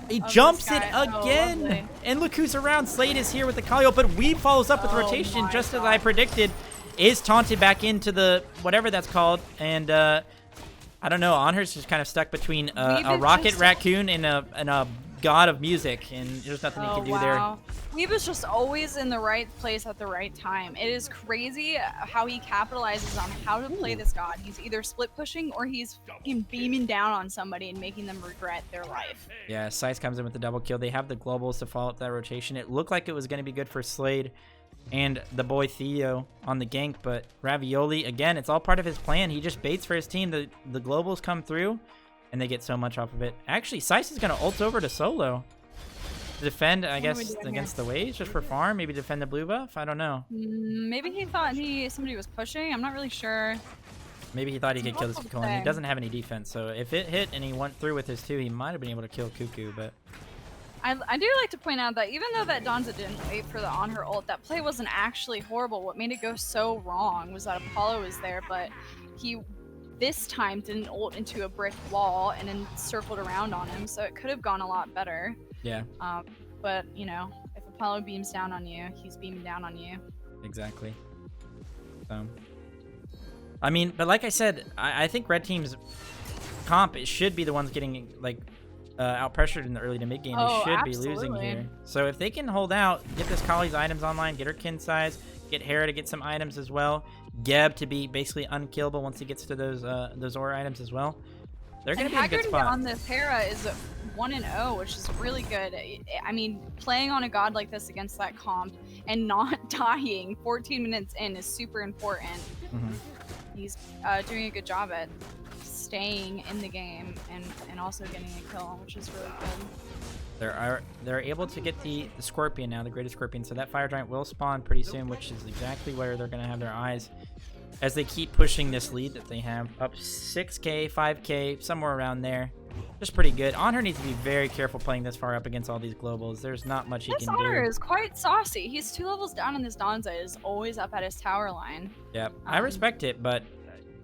A: He jumps it again! And look who's around. Slade is here with the Kali, but Weeb follows up with rotation just as I predicted. Is taunted back into the whatever that's called. And I don't know, Anher's just kind of stuck between a rocket raccoon and a god of music. And there's nothing he can do there.
B: Weeb is just always in the right place at the right time. It is crazy how he capitalizes on how to play this god. He's either split pushing or he's fucking beaming down on somebody and making them regret their life.
A: Yeah, Sice comes in with the double kill. They have the globals to follow up that rotation. It looked like it was going to be good for Slade and the boy Theo on the gank, but Ravioli, again, it's all part of his plan. He just baits for his team. The globals come through and they get so much off of it. Actually, Sice is going to ult over to solo. Defend, I guess, against the waves just for farm. Maybe defend the blue buff. I don't know.
B: Maybe he thought somebody was pushing. I'm not really sure.
A: Maybe he thought he could kill this Cullen. He doesn't have any defense, so if it hit and he went through with his 2, he might have been able to kill Cuckoo. But
B: I do like to point out that even though that Donza didn't wait for the on her ult, that play wasn't actually horrible. What made it go so wrong was that Apollo was there, but he this time didn't ult into a brick wall and then circled around on him, so it could have gone a lot better.
A: Yeah.
B: But, you know, if Apollo beams down on you, he's beaming down on you.
A: Exactly. So, I mean, but like I said, I think red team's comp, it should be the ones getting, like, out-pressured in the early to mid-game. They should be losing here. So if they can hold out, get this Kali's items online, get her kin size, get Hera to get some items as well, Geb to be basically unkillable once he gets to those aura items as well, they're going to be in a good spot.
B: On this Hera is 1-0, which is really good. I mean, playing on a god like this against that comp and not dying 14 minutes in is super important.
A: Mm-hmm.
B: He's doing a good job at staying in the game and also getting a kill, which is really good.
A: They're able to get the Scorpion now, the greatest Scorpion, so that Fire Giant will spawn pretty soon, which is exactly where they're going to have their eyes as they keep pushing this lead that they have. Up 6k, 5k, somewhere around there. Just pretty good. Honor needs to be very careful playing this far up against all these globals. There's not much he can do.
B: This Honor is quite saucy. He's 2 levels down, and this Donza is always up at his tower line.
A: Yep, I respect it, but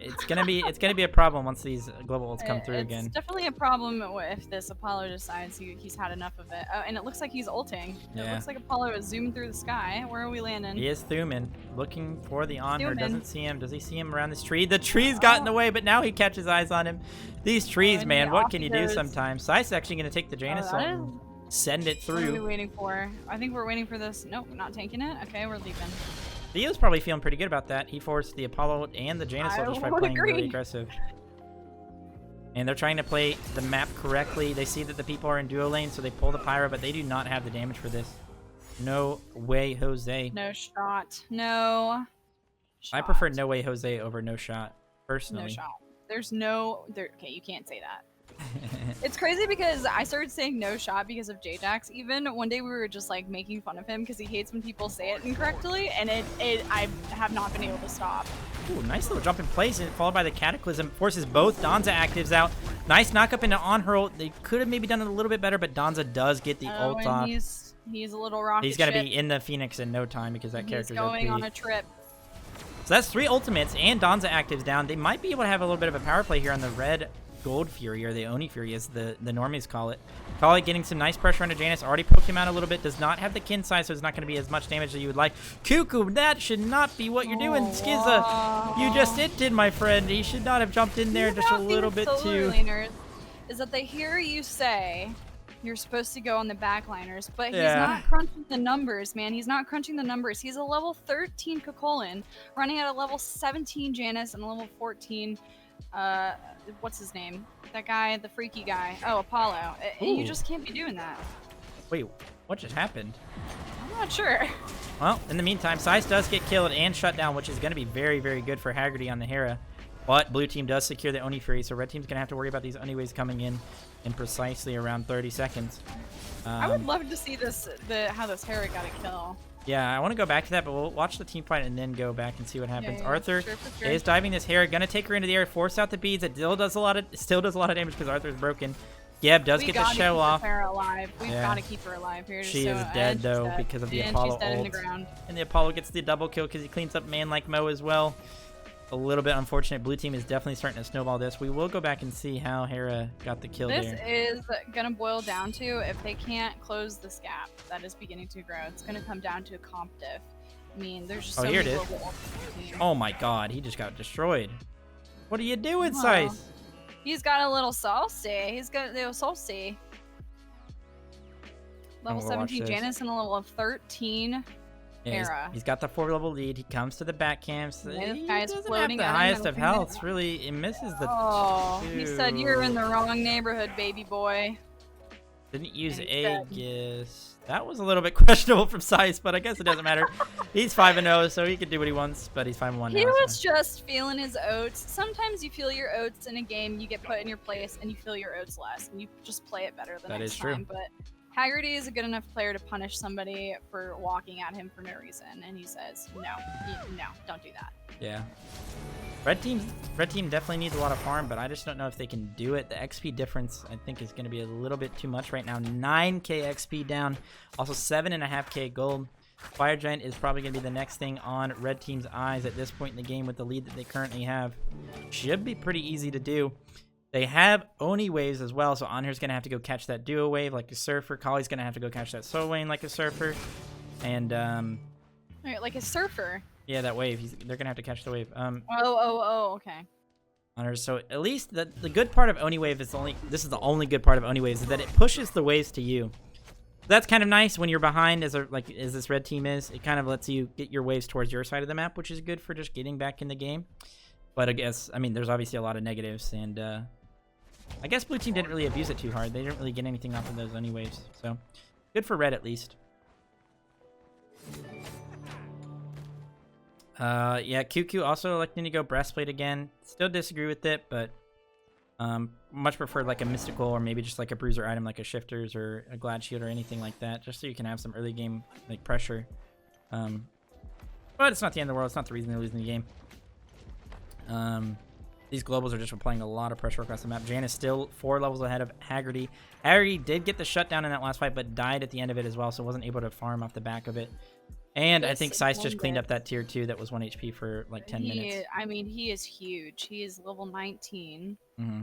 A: it's gonna be a problem once these global ults come through again.
B: It's definitely a problem if this Apollo decides he's had enough of it. And it looks like he's ulting. Yeah. It looks like Apollo is zooming through the sky. Where are we landing?
A: He is zooming, looking for the Honor. Doesn't see him. Does he see him around this tree? The tree's got in the way, but now he catches eyes on him. These trees, man, what can you do sometimes? Sice actually gonna take the Janus and send it through.
B: What are we waiting for? I think we're waiting for this. Nope, not taking it. Okay, we're leaving.
A: Theo's probably feeling pretty good about that. He forced the Apollo and the Janus just by playing really aggressive. And they're trying to play the map correctly. They see that the people are in duo lane, so they pull the Pyro, but they do not have the damage for this. No way, Jose.
B: No shot. No shot.
A: I prefer no way, Jose over no shot, personally.
B: No shot. There's no... Okay, you can't say that. It's crazy because I started saying no shot because of J-Jax. Even one day we were just like making fun of him because he hates when people say it incorrectly, and I have not been able to stop.
A: Ooh, nice little jump in place, and followed by the Cataclysm. Forces both Donza actives out. Nice knock up into on her ult. They could have maybe done it a little bit better, but Donza does get the ult off.
B: He's a little rocket
A: He's got to be in the Phoenix in no time because that character's OP.
B: He's going on a trip.
A: So that's 3 ultimates and Donza actives down. They might be able to have a little bit of a power play here on the red Gold Fury, or the Oni Fury as the normies call it. Kali getting some nice pressure onto Janus. Already poked him out a little bit. Does not have the kin size, so it's not going to be as much damage as you would like. Cuckoo, that should not be what you're doing. Skizza, you just did, my friend. He should not have jumped in there just a little bit too.
B: Is that they hear you say You're supposed to go on the backliners, but he's
A: Yeah.
B: not crunching the numbers, man. He's not crunching the numbers. He's a level 13 Kokolin, running at a level 17 Janus and a level 14, what's his name? That guy, the freaky guy. Oh, Apollo. And you
A: Ooh.
B: just can't be doing that.
A: Wait, what just happened?
B: I'm not sure.
A: Well, in the meantime, Size does get killed and shut down, which is going to be very, very good for Haggerty on the Hera. But blue team does secure the Oni Fury, so red team's going to have to worry about these Oni waves coming in precisely around 30 seconds.
B: I would love to see how this Hera got a kill.
A: Yeah, I want to go back to that, but we'll watch the team fight and then go back and see what happens.
B: Yeah,
A: Arthur
B: sure, for sure.
A: is diving this Hera, going to take her into the air, force out the beads. It still does a lot of damage because Arthur's broken. Geb does get the show off.
B: Her alive. We've
A: Yeah.
B: got to keep her alive here.
A: She
B: so,
A: is dead,
B: she's
A: though,
B: dead.
A: because of the
B: And
A: Apollo
B: she's dead in the
A: ult.
B: ground.
A: And the Apollo gets the double kill because he cleans up man like Mo as well. A little bit unfortunate. Blue team is definitely starting to snowball this. We will go back and see how Hera got the kill
B: This
A: there.
B: is going to boil down to if they can't close this gap that is beginning to grow. It's going to come down to a comp diff. I mean, there's just so
A: here it
B: many
A: is.
B: global ults in the team.
A: Oh my god, he just got destroyed. What are you doing,
B: Wow.
A: Sice?
B: He's got a little saucy. He's got a little saucy. Level
A: we'll watch
B: 17
A: this.
B: Janus and a level 13
A: Yeah,
B: Hera.
A: he's got the 4-level lead. He comes to the back camps.
B: Yeah, this
A: He
B: guy's
A: doesn't
B: floating
A: have the
B: at him
A: highest
B: and
A: of
B: looking at
A: health.
B: him.
A: Really, he misses the
B: Oh, he said you're in the
A: two.
B: wrong neighborhood, baby boy.
A: Didn't use
B: And he's dead.
A: Aegis. That was a little bit questionable from Sice, but I guess it doesn't matter. He's 5-0, so he can do what he wants, but he's 5-1
B: He
A: now.
B: was
A: So.
B: just feeling his oats. Sometimes you feel your oats in a game, you get put in your place, and you feel your oats less, and you just play it better the
A: That
B: next
A: is true.
B: time. But Haggerty is a good enough player to punish somebody for walking at him for no reason, and he says, no, don't do that.
A: Yeah. Red team definitely needs a lot of farm, but I just don't know if they can do it. The XP difference, I think, is going to be a little bit too much right now. 9k XP down, also 7.5k gold. Fire Giant is probably going to be the next thing on red team's eyes at this point in the game with the lead that they currently have. Should be pretty easy to do. They have Oni waves as well, so Anher's going to have to go catch that duo wave like a surfer. Kali's going to have to go catch that soul wave like a surfer. And,
B: Right, like a surfer.
A: yeah, that wave. They're going to have to catch the wave.
B: Okay.
A: Honors. So at least the good part of Oni Wave is this is the only good part of Oni Waves is that it pushes the waves to you. That's kind of nice when you're behind as this red team is. It kind of lets you get your waves towards your side of the map, which is good for just getting back in the game. But I mean, there's obviously a lot of negatives, and I guess blue team didn't really abuse it too hard. They didn't really get anything off of those Oni Waves, so good for red at least. Yeah, QQ also electing to go breastplate again. Still disagree with it, but much preferred like a mystical or maybe just like a bruiser item like a shifters or a glad shield or anything like that, just so you can have some early game like pressure. But it's not the end of the world. It's not the reason they're losing the game. These globals are just applying a lot of pressure across the map. Jan is still 4 levels ahead of Haggerty. Haggerty did get the shutdown in that last fight, but died at the end of it as well, so wasn't able to farm off the back of it. And I think Sice just cleaned up that tier 2 that was 1 HP for like 10 minutes.
B: I mean, he is huge. He is level 19.
A: Mm-hmm.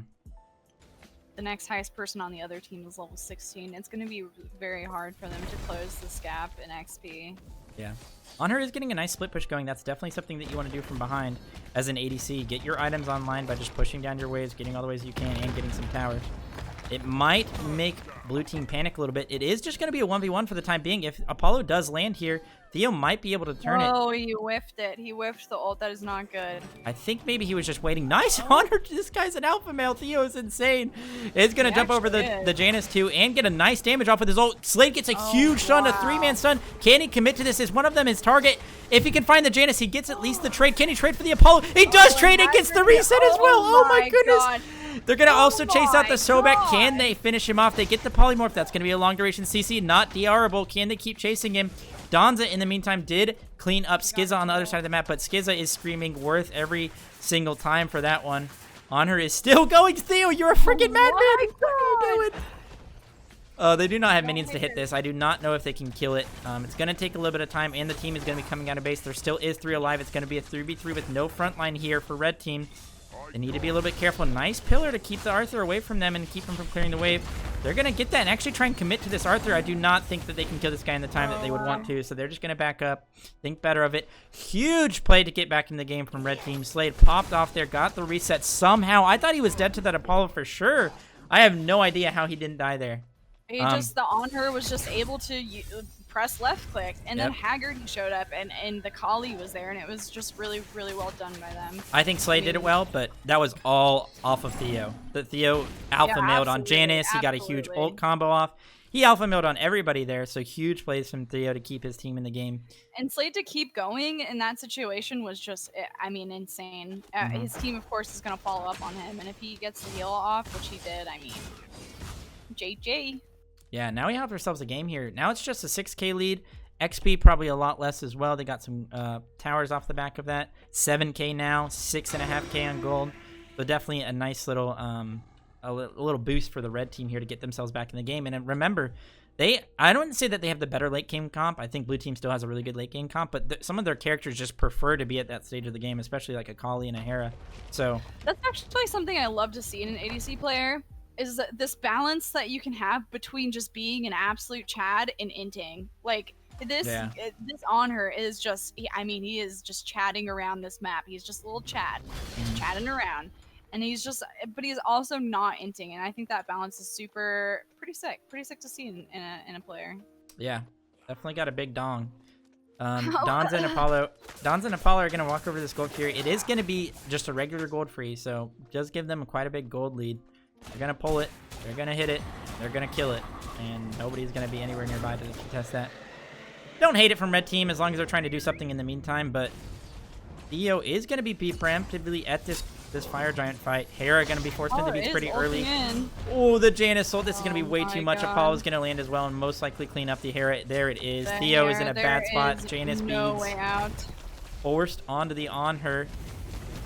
B: The next highest person on the other team is level 16. It's going to be very hard for them to close this gap in XP.
A: Yeah. Honor is getting a nice split push going. That's definitely something that you want to do from behind as an ADC. Get your items online by just pushing down your waves, getting all the ways you can, and getting some towers. It might make blue team panic a little bit. It is just going to be a 1v1 for the time being. If Apollo does land here, Theo might be able to turn it.
B: Oh, he whiffed it. He whiffed the ult. That is not good.
A: I think maybe he was just waiting. Nice Honor. This guy's an alpha male. Theo is insane. It's going to jump over the Janus too and get a nice damage off with his ult. Slade gets a huge stun, a 3-man stun. Can he commit to this? Is one of them his target? If he can find the Janus, he gets at least the trade. Can he trade for the Apollo? He does trade and gets the reset as well. Oh my goodness.
B: God.
A: They're going to also chase out the
B: my
A: Sobek.
B: God.
A: Can they finish him off? They get the polymorph. That's going to be a long duration CC. Not DRable. Can they keep chasing him? Donza, in the meantime, did clean up Skizza on the other side of the map, but Skizza is screaming worth every single time for that one. Honor is still going. Theo, you're a freaking madman. What are you doing? They do not have minions to hit this. I do not know if they can kill it. It's going to take a little bit of time, and the team is going to be coming out of base. There still is 3 alive. It's going to be a 3v3 with no front line here for red team. They need to be a little bit careful. Nice pillar to keep the Arthur away from them and keep him from clearing the wave. They're going to get that and actually try and commit to this Arthur. I do not think that they can kill this guy in the time that they would want to, so they're just going to back up, think better of it. Huge play to get back in the game from red team. Slade popped off there, got the reset somehow. I thought he was dead to that Apollo for sure. I have no idea how he didn't die there.
B: He just the on her was just able to press left click, and then Haggerty showed up, and the Kali was there, and it was just really well done by them.
A: I think Slade did it well, but that was all off of Theo. The Theo alpha mailed on Janice. He got a huge ult combo off. He alpha mailed on everybody there, so huge plays from Theo to keep his team in the game.
B: And Slade to keep going in that situation was just, I mean, insane. His team, of course, is going to follow up on him, and if he gets the heal off, which he did, I mean, JJ.
A: Yeah, now we have ourselves a game here. Now it's just a 6K lead. XP probably a lot less as well. They got some towers off the back of that. 7K now, 6.5K on gold. So definitely a nice little a little boost for the red team here to get themselves back in the game. And remember, I don't say that they have the better late game comp. I think blue team still has a really good late game comp, but some of their characters just prefer to be at that stage of the game, especially like a Kali and a Hera. So
B: that's actually something I love to see in an ADC player. Is this balance that you can have between just being an absolute Chad and inting. Like, this on her is just, I mean, he is just chatting around this map. He's just a little Chad. He's chatting around. And he's just, but he's also not inting. And I think that balance is pretty sick. Pretty sick to see in a player.
A: Yeah, definitely got a big dong. Don's and Apollo are going to walk over this gold here. It is going to be just a regular gold free, so just give them quite a big gold lead. They're going to pull it. They're going to hit it. They're going to kill it. And nobody's going to be anywhere nearby to contest that. Don't hate it from red team as long as they're trying to do something in the meantime. But Theo is going to be preemptively at this fire giant fight. Hera going to be forced into beats pretty early. Oh, the Janus ult. This is going to be way too much. Apollo's going to land as well and most likely clean up the Hera. There it is. Theo is in a bad spot. Janus beads.
B: Way out.
A: Forced onto the on her.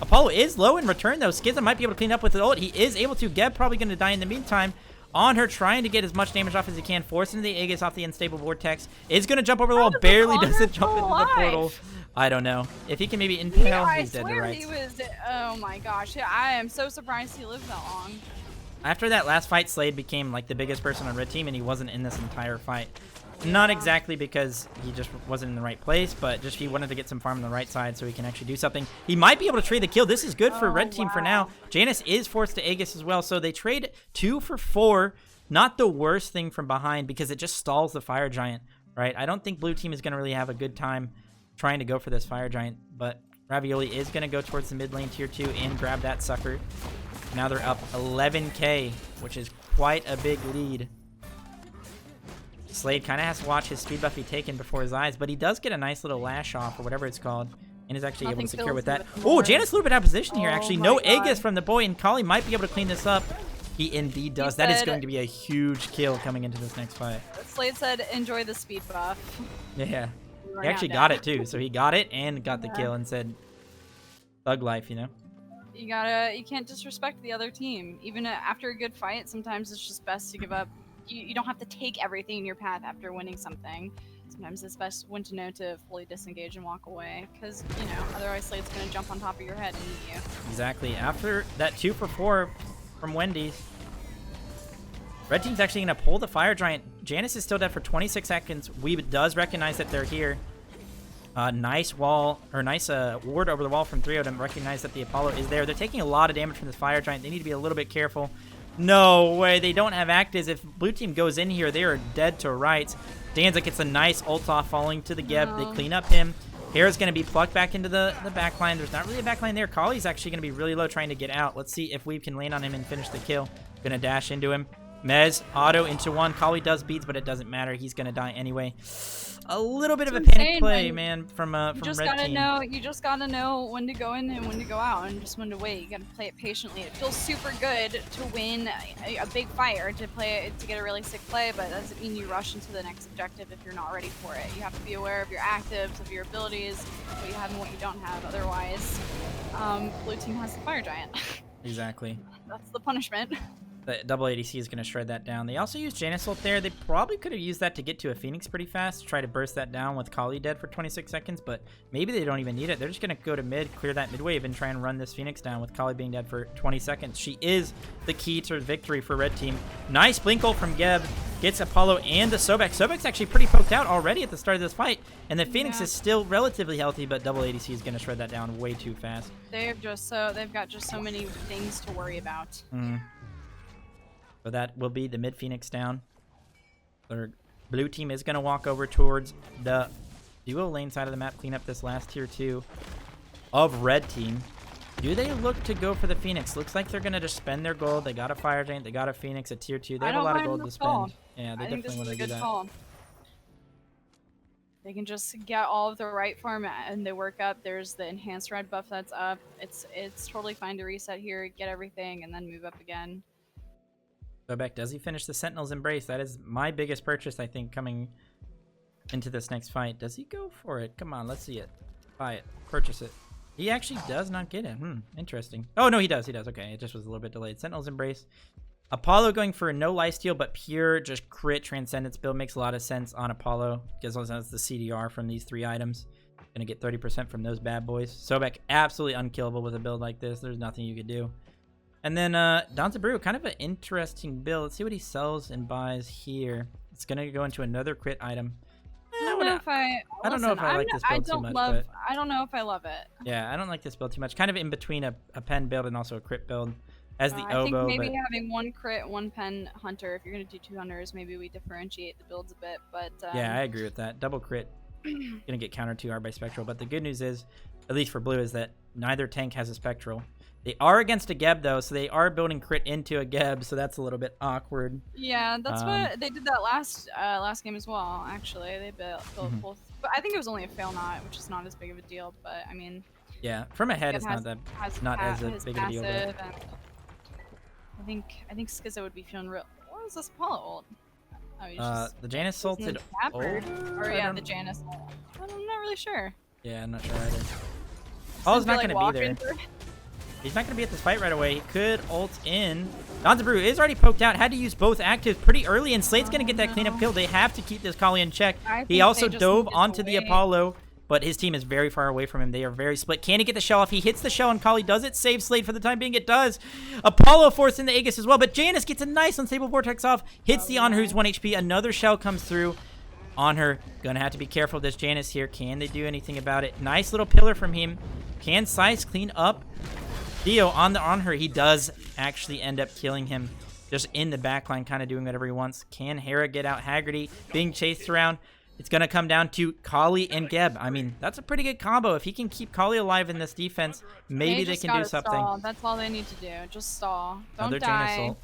A: Apollo is low in return, though. Skizza might be able to clean up with the ult. He is able to. Geb probably going to die in the meantime. On her, trying to get as much damage off as he can. Forced into the Aegis off the unstable vortex. Is going to jump over the wall. Barely doesn't jump into the portal. I don't know. If he can maybe impale, he's dead to rights.
B: Oh my gosh. I am so surprised he lived that long.
A: After that last fight, Slade became like the biggest person on red team, and he wasn't in this entire fight. Not exactly because he just wasn't in the right place, but just he wanted to get some farm on the right side so he can actually do something. He might be able to trade the kill. This is good for red team for now. Janus is forced to Aegis as well, so they trade 2 for 4. Not the worst thing from behind because it just stalls the fire giant, right? I don't think blue team is going to really have a good time trying to go for this fire giant, but Ravioli is going to go towards the mid lane tier 2 and grab that sucker. Now they're up 11K, which is quite a big lead. Slade kind of has to watch his speed buff be taken before his eyes, but he does get a nice little lash off or whatever it's called, and is actually able to secure with that. Oh, Janus a little bit out of position here, actually. No Aegis from the boy, and Kali might be able to clean this up. He indeed does. That is going to be a huge kill coming into this next fight.
B: Slade said, enjoy the speed buff.
A: Yeah. He actually got it, too. So he got it and got the kill and said, thug life, you know?
B: You can't disrespect the other team. Even after a good fight, sometimes it's just best to give up. You don't have to take everything in your path after winning something. Sometimes it's best when to know to fully disengage and walk away, because, you know, otherwise Slade's going to jump on top of your head and eat you.
A: Exactly. After that 2 for 4 from Wendy's, red team's actually going to pull the fire giant. Janus is still dead for 26 seconds. Weeb does recognize that they're here. Nice wall, or nice ward over the wall from 3 of them. Recognize that the Apollo is there. They're taking a lot of damage from this fire giant. They need to be a little bit careful. No way, they don't have actives. If blue team goes in here, they are dead to rights. Danza gets a nice ult off falling to the Geb. They clean up him. Hera's going to be plucked back into the backline. There's not really a backline there. Kali's actually going to be really low trying to get out. Let's see if we can land on him and finish the kill. Going to dash into him. Mez, auto into 1. Kali does beats, but it doesn't matter. He's going to die anyway. A little bit of a panic play, man, from red team.
B: You just gotta know when to go in and when to go out, and just when to wait. You gotta play it patiently. It feels super good to win a big fight or to get a really sick play, but that doesn't mean you rush into the next objective if you're not ready for it. You have to be aware of your actives, of your abilities, what you have and what you don't have. Otherwise, blue team has the fire giant.
A: Exactly.
B: That's the punishment.
A: The double ADC is going to shred that down. They also used Janus ult there. They probably could have used that to get to a Phoenix pretty fast, try to burst that down with Kali dead for 26 seconds, but maybe they don't even need it. They're just going to go to mid, clear that mid wave, and try and run this Phoenix down with Kali being dead for 20 seconds. She is the key to victory for red team. Nice blink ult from Geb. Gets Apollo and the Sobek. Sobek's actually pretty poked out already at the start of this fight, and the Phoenix is still relatively healthy, but double ADC is going to shred that down way too fast.
B: They've got just so many things to worry about.
A: So that will be the mid Phoenix down. Their blue team is going to walk over towards the duo lane side of the map, clean up this last tier 2 of red team. Do they look to go for the Phoenix? Looks like they're going to just spend their gold. They got a Fire Giant. They got a Phoenix at tier 2. They have a lot of gold to spend. Yeah, they definitely want to do that.
B: Call. They can just get all of the right farm and they work up. There's the enhanced red buff that's up. It's totally fine to reset here, get everything, and then move up again.
A: Sobek, does he finish the Sentinel's Embrace? That is my biggest purchase, I think, coming into this next fight. Does he go for it? Come on, let's see it. Buy it. Purchase it. He actually does not get it. Interesting. Oh, no, he does. He does. Okay, it just was a little bit delayed. Sentinel's Embrace. Apollo going for no lifesteal, but pure just crit Transcendence build makes a lot of sense on Apollo. Because also has the CDR from these 3 items. Gonna get 30% from those bad boys. Sobek, absolutely unkillable with a build like this. There's nothing you could do. And then Danzaburu, kind of an interesting build. Let's see what he sells and buys here. It's gonna go into another crit item.
B: I don't know if I like
A: this build too much.
B: I don't know if I love it.
A: Yeah, I don't like this build too much. Kind of in between a pen build and also a crit build. As the
B: I
A: oboe,
B: think maybe having 1 crit, 1 pen hunter. If you're gonna do 2 hunters, maybe we differentiate the builds a bit. But
A: yeah, I agree with that. Double crit gonna get countered 2R by Spectral. But the good news is, at least for blue, is that neither tank has a Spectral. They are against a Geb though, so they are building crit into a Geb, so that's a little bit awkward.
B: Yeah, that's what they did that last game as well. Actually, they built both, but I think it was only a fail not, which is not as big of a deal. But I mean,
A: yeah, from ahead it's not as big of a deal. But
B: I think Skizza would be feeling real. What was this Apollo ult? Oh,
A: the Janus salted.
B: The Janus ult. I'm not really sure.
A: Yeah, I'm not sure either. Apollo's not gonna be there. He's not going to be at this fight right away. He could ult in. Danzaburu is already poked out. Had to use both actives pretty early, and Slade's going to get that cleanup kill. They have to keep this Kali in check. He also dove onto the Apollo, but his team is very far away from him. They are very split. Can he get the shell off? He hits the shell, and Kali does it. Save Slade for the time being. It does. Apollo forcing the Aegis as well, but Janus gets a nice unstable Vortex off. Hits the Honor, who's 1 HP. Another shell comes through on her. Going to have to be careful of this Janus here. Can they do anything about it? Nice little pillar from him. Can Sice clean up Theo on her? He does actually end up killing him just in the backline, kind of doing whatever he wants. Can Hera get out Haggerty being chased around? It's going to come down to Kali and Geb. I mean, that's a pretty good combo. If he can keep Kali alive in this defense, maybe they can do something.
B: Stall. That's all they need to do. Just stall. Don't die.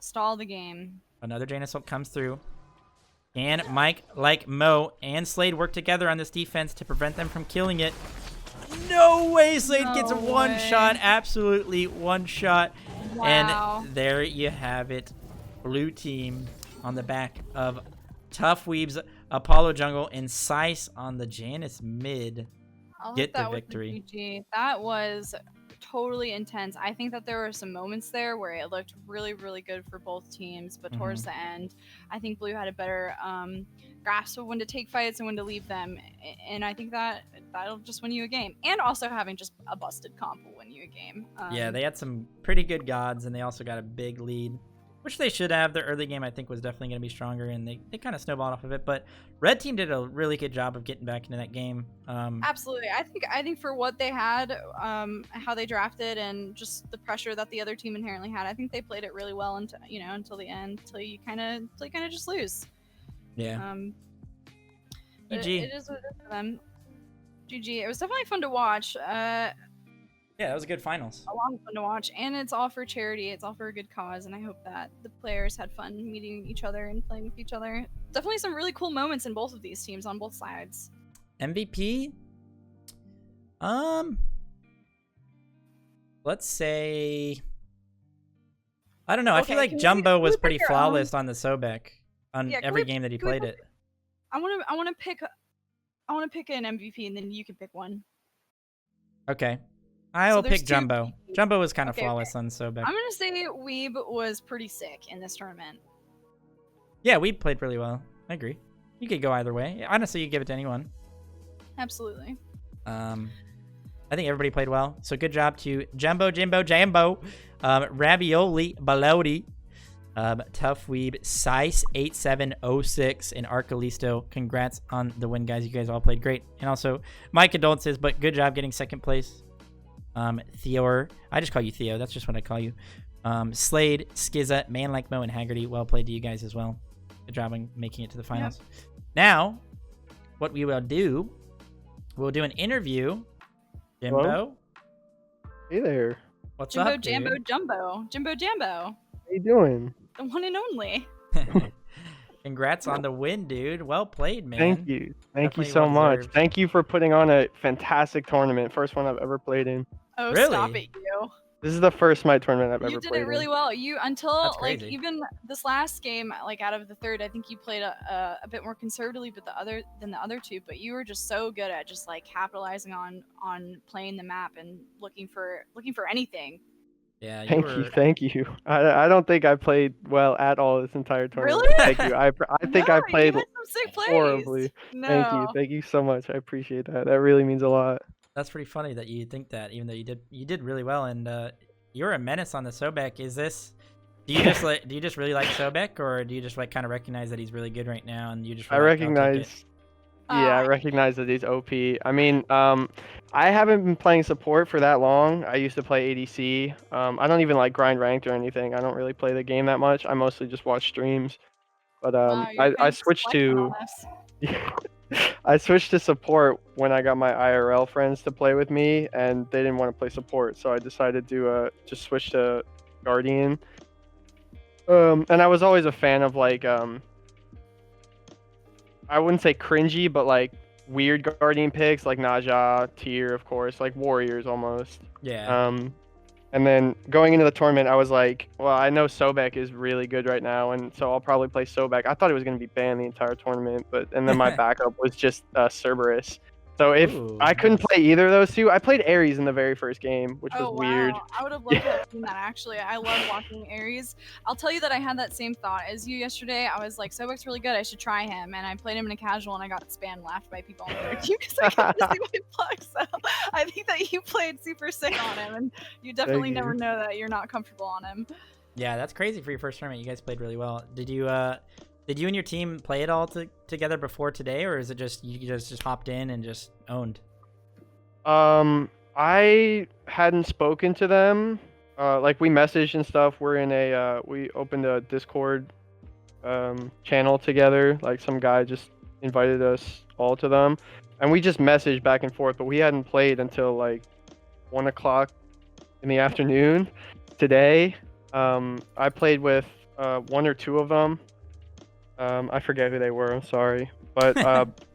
B: Stall the game.
A: Another Janus ult comes through. And Mike, like Mo and Slade, work together on this defense to prevent them from killing it. No way! Slade gets a one shot. Absolutely one shot.
B: Wow.
A: And there you have it. Blue team on the back of Tough Weeb's Apollo jungle and Sice on the Janus mid. Get the victory.
B: That was totally intense. I think that there were some moments there where it looked really, really good for both teams, but towards the end, I think Blue had a better grasp of when to take fights and when to leave them, and I think that'll just win you a game. And also having just a busted comp will win you a game.
A: Yeah, they had some pretty good gods, and they also got a big lead, which they should have. Their early game, I think, was definitely going to be stronger, and they kind of snowballed off of it. But Red Team did a really good job of getting back into that game.
B: Absolutely. I think for what they had, how they drafted, and just the pressure that the other team inherently had, I think they played it really well until the end, until you kind of just lose.
A: Yeah.
B: GG. It is what it is for them. GG. It was definitely fun to watch.
A: Yeah, that was a good finals.
B: A lot of fun to watch, and it's all for charity. It's all for a good cause, and I hope that the players had fun meeting each other and playing with each other. Definitely some really cool moments in both of these teams on both sides.
A: MVP? Let's say, I don't know. I feel like Jumbo was pretty flawless on the Sobek on every game that he played it.
B: I want to pick an MVP, and then you can pick one.
A: Okay. I will pick Jumbo. Jumbo was kind of flawless on Sobek.
B: I'm going to say Weeb was pretty sick in this tournament.
A: Yeah, Weeb played really well. I agree. You could go either way. Honestly, you give it to anyone.
B: Absolutely.
A: I think everybody played well. So good job to Jumbo, Jimbo, Jambo, Ravioli, Balodi, Tough Weeb, Sice8706, and Arcalisto. Congrats on the win, guys. You guys all played great. And also, my condolences, but good job getting second place. Theo, I just call you Theo. That's just what I call you. Slade, Skizza, Man Like Mo, and Haggerty. Well played to you guys as well. Good job on making it to the finals. Now, what we will do, we'll do an interview. Jimbo,
C: Hello? Hey there.
A: what's
B: Jimbo
A: up,
B: Jambo
A: dude?
B: Jumbo. Jimbo Jambo.
C: How you doing?
B: The one and only.
A: Congrats on the win, dude. Well played, man.
C: Thank you. Thank you
A: Definitely
C: so
A: well
C: much.
A: deserved.
C: Thank you for putting on a fantastic tournament. First one I've ever played in.
B: Oh,
A: Really?
B: stop it, you.
C: This is the first Smite tournament I've
B: You
C: ever
B: did
C: played
B: it really
C: in.
B: well. You until
A: That's
B: like
A: crazy.
B: even this last game, like out of the third, I think you played a bit more conservatively, but the other two. But you were just so good at just like capitalizing on playing the map and looking for anything.
A: Yeah, you
C: Thank
A: were.
C: you. Thank you. I don't think I played well at all this entire tournament.
B: Really?
C: Thank you. I think
B: No,
C: I
B: you
C: played
B: had some sick plays.
C: horribly.
B: No.
C: Thank you. Thank you so much. I appreciate that. That really means a lot.
A: That's pretty funny that you think that, even though you did really well, and you're a menace on the Sobek. Is this? Do you just really like Sobek, or do you just like kind of recognize that he's really good right now, and you just?
C: I
A: Like, "I'll take it"?
C: recognize. Yeah, I recognize that he's OP. I mean, I haven't been playing support for that long. I used to play ADC. I don't even like grind ranked or anything. I don't really play the game that much. I mostly just watch streams. But
B: Wow, you're
C: I
B: kind of
C: switched
B: flexing on
C: to
B: us.
C: I switched to support when I got my IRL friends to play with me, and they didn't want to play support, so I decided to just switch to Guardian. And I was always a fan of like I wouldn't say cringy, but like weird Guardian picks like Naja, Tyr, of course, like Warriors almost.
A: Yeah.
C: And then going into the tournament, I was like, well, I know Sobek is really good right now, and so I'll probably play Sobek. I thought he was going to be banned the entire tournament, and then my backup was just Cerberus. So if
A: Ooh,
C: I couldn't
A: nice.
C: play either of those two, I played Ares in the very first game, which was weird.
B: Wow. I would have loved to have seen that actually. I love watching Ares. I'll tell you that I had that same thought as you yesterday. I was like, Sobek's really good. I should try him. And I played him in a casual and I got spam laughed by people on the other team because I couldn't see my plug. So I think that you played super sick on him and you definitely
C: you.
B: never know that you're not comfortable on him.
A: Yeah, that's crazy for your first tournament. You guys played really well. Did you and your team play it all together before today, or is it just you just hopped in and just owned?
C: I hadn't spoken to them. Like we messaged and stuff. We're in we opened a Discord channel together. Like some guy just invited us all to them, and we just messaged back and forth. But we hadn't played until like 1 o'clock in the afternoon today. I played with one or two of them. I forget who they were. I'm sorry. But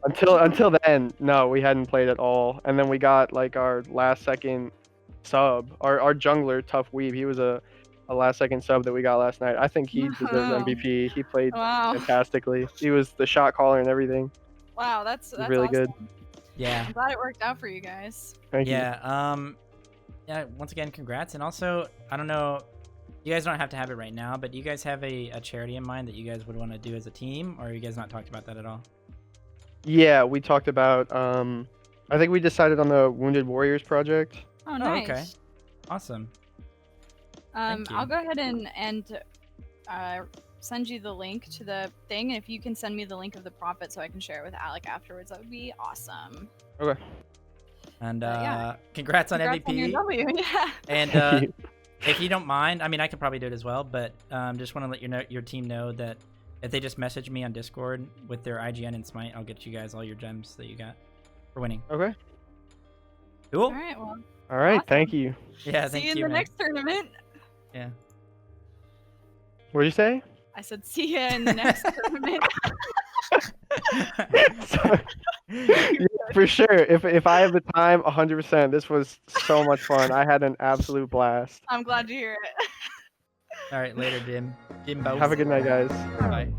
C: until then, no, we hadn't played at all. And then we got like our last second sub, our jungler Tough Weeb. He was a last second sub that we got last night. I think he deserves
B: Wow.
C: MVP. He played
B: Wow.
C: fantastically. He was the shot caller and everything.
B: Wow, that's
C: really
B: awesome.
C: good.
A: Yeah.
B: I'm glad it worked out for you guys.
C: Thank you.
A: Yeah. Yeah. Once again, congrats. And also, I don't know, you guys don't have to have it right now, but do you guys have a charity in mind that you guys would want to do as a team, or are you guys not talked about that at all?
C: Yeah, we talked about. I think we decided on the Wounded Warriors project.
B: Oh, nice.
A: Okay. Awesome. Thank you.
B: I'll go ahead and send you the link to the thing. And if you can send me the link of the profit so I can share it with Alec afterwards, that would be awesome.
C: Okay.
A: And
B: yeah.
A: congrats on
B: Congrats on your
A: MVP.
B: W, yeah.
A: And if you don't mind, I mean, I could probably do it as well, but just want to let your team know that if they just message me on Discord with their IGN and Smite, I'll get you guys all your gems that you got for winning.
C: Okay.
A: Cool.
B: All right, well.
C: All right.
B: Awesome.
C: Thank you.
A: Yeah,
B: See
A: thank
B: you in
A: you,
B: the
A: man.
B: next tournament.
A: Yeah.
C: What did you say?
B: I said, see you in the next tournament.
C: Yeah, for sure. If I have the time, 100%. This was so much fun. I had an absolute blast.
B: I'm glad to hear it.
A: All right, later, Jimbo.
C: Have a good night, guys.
A: Bye.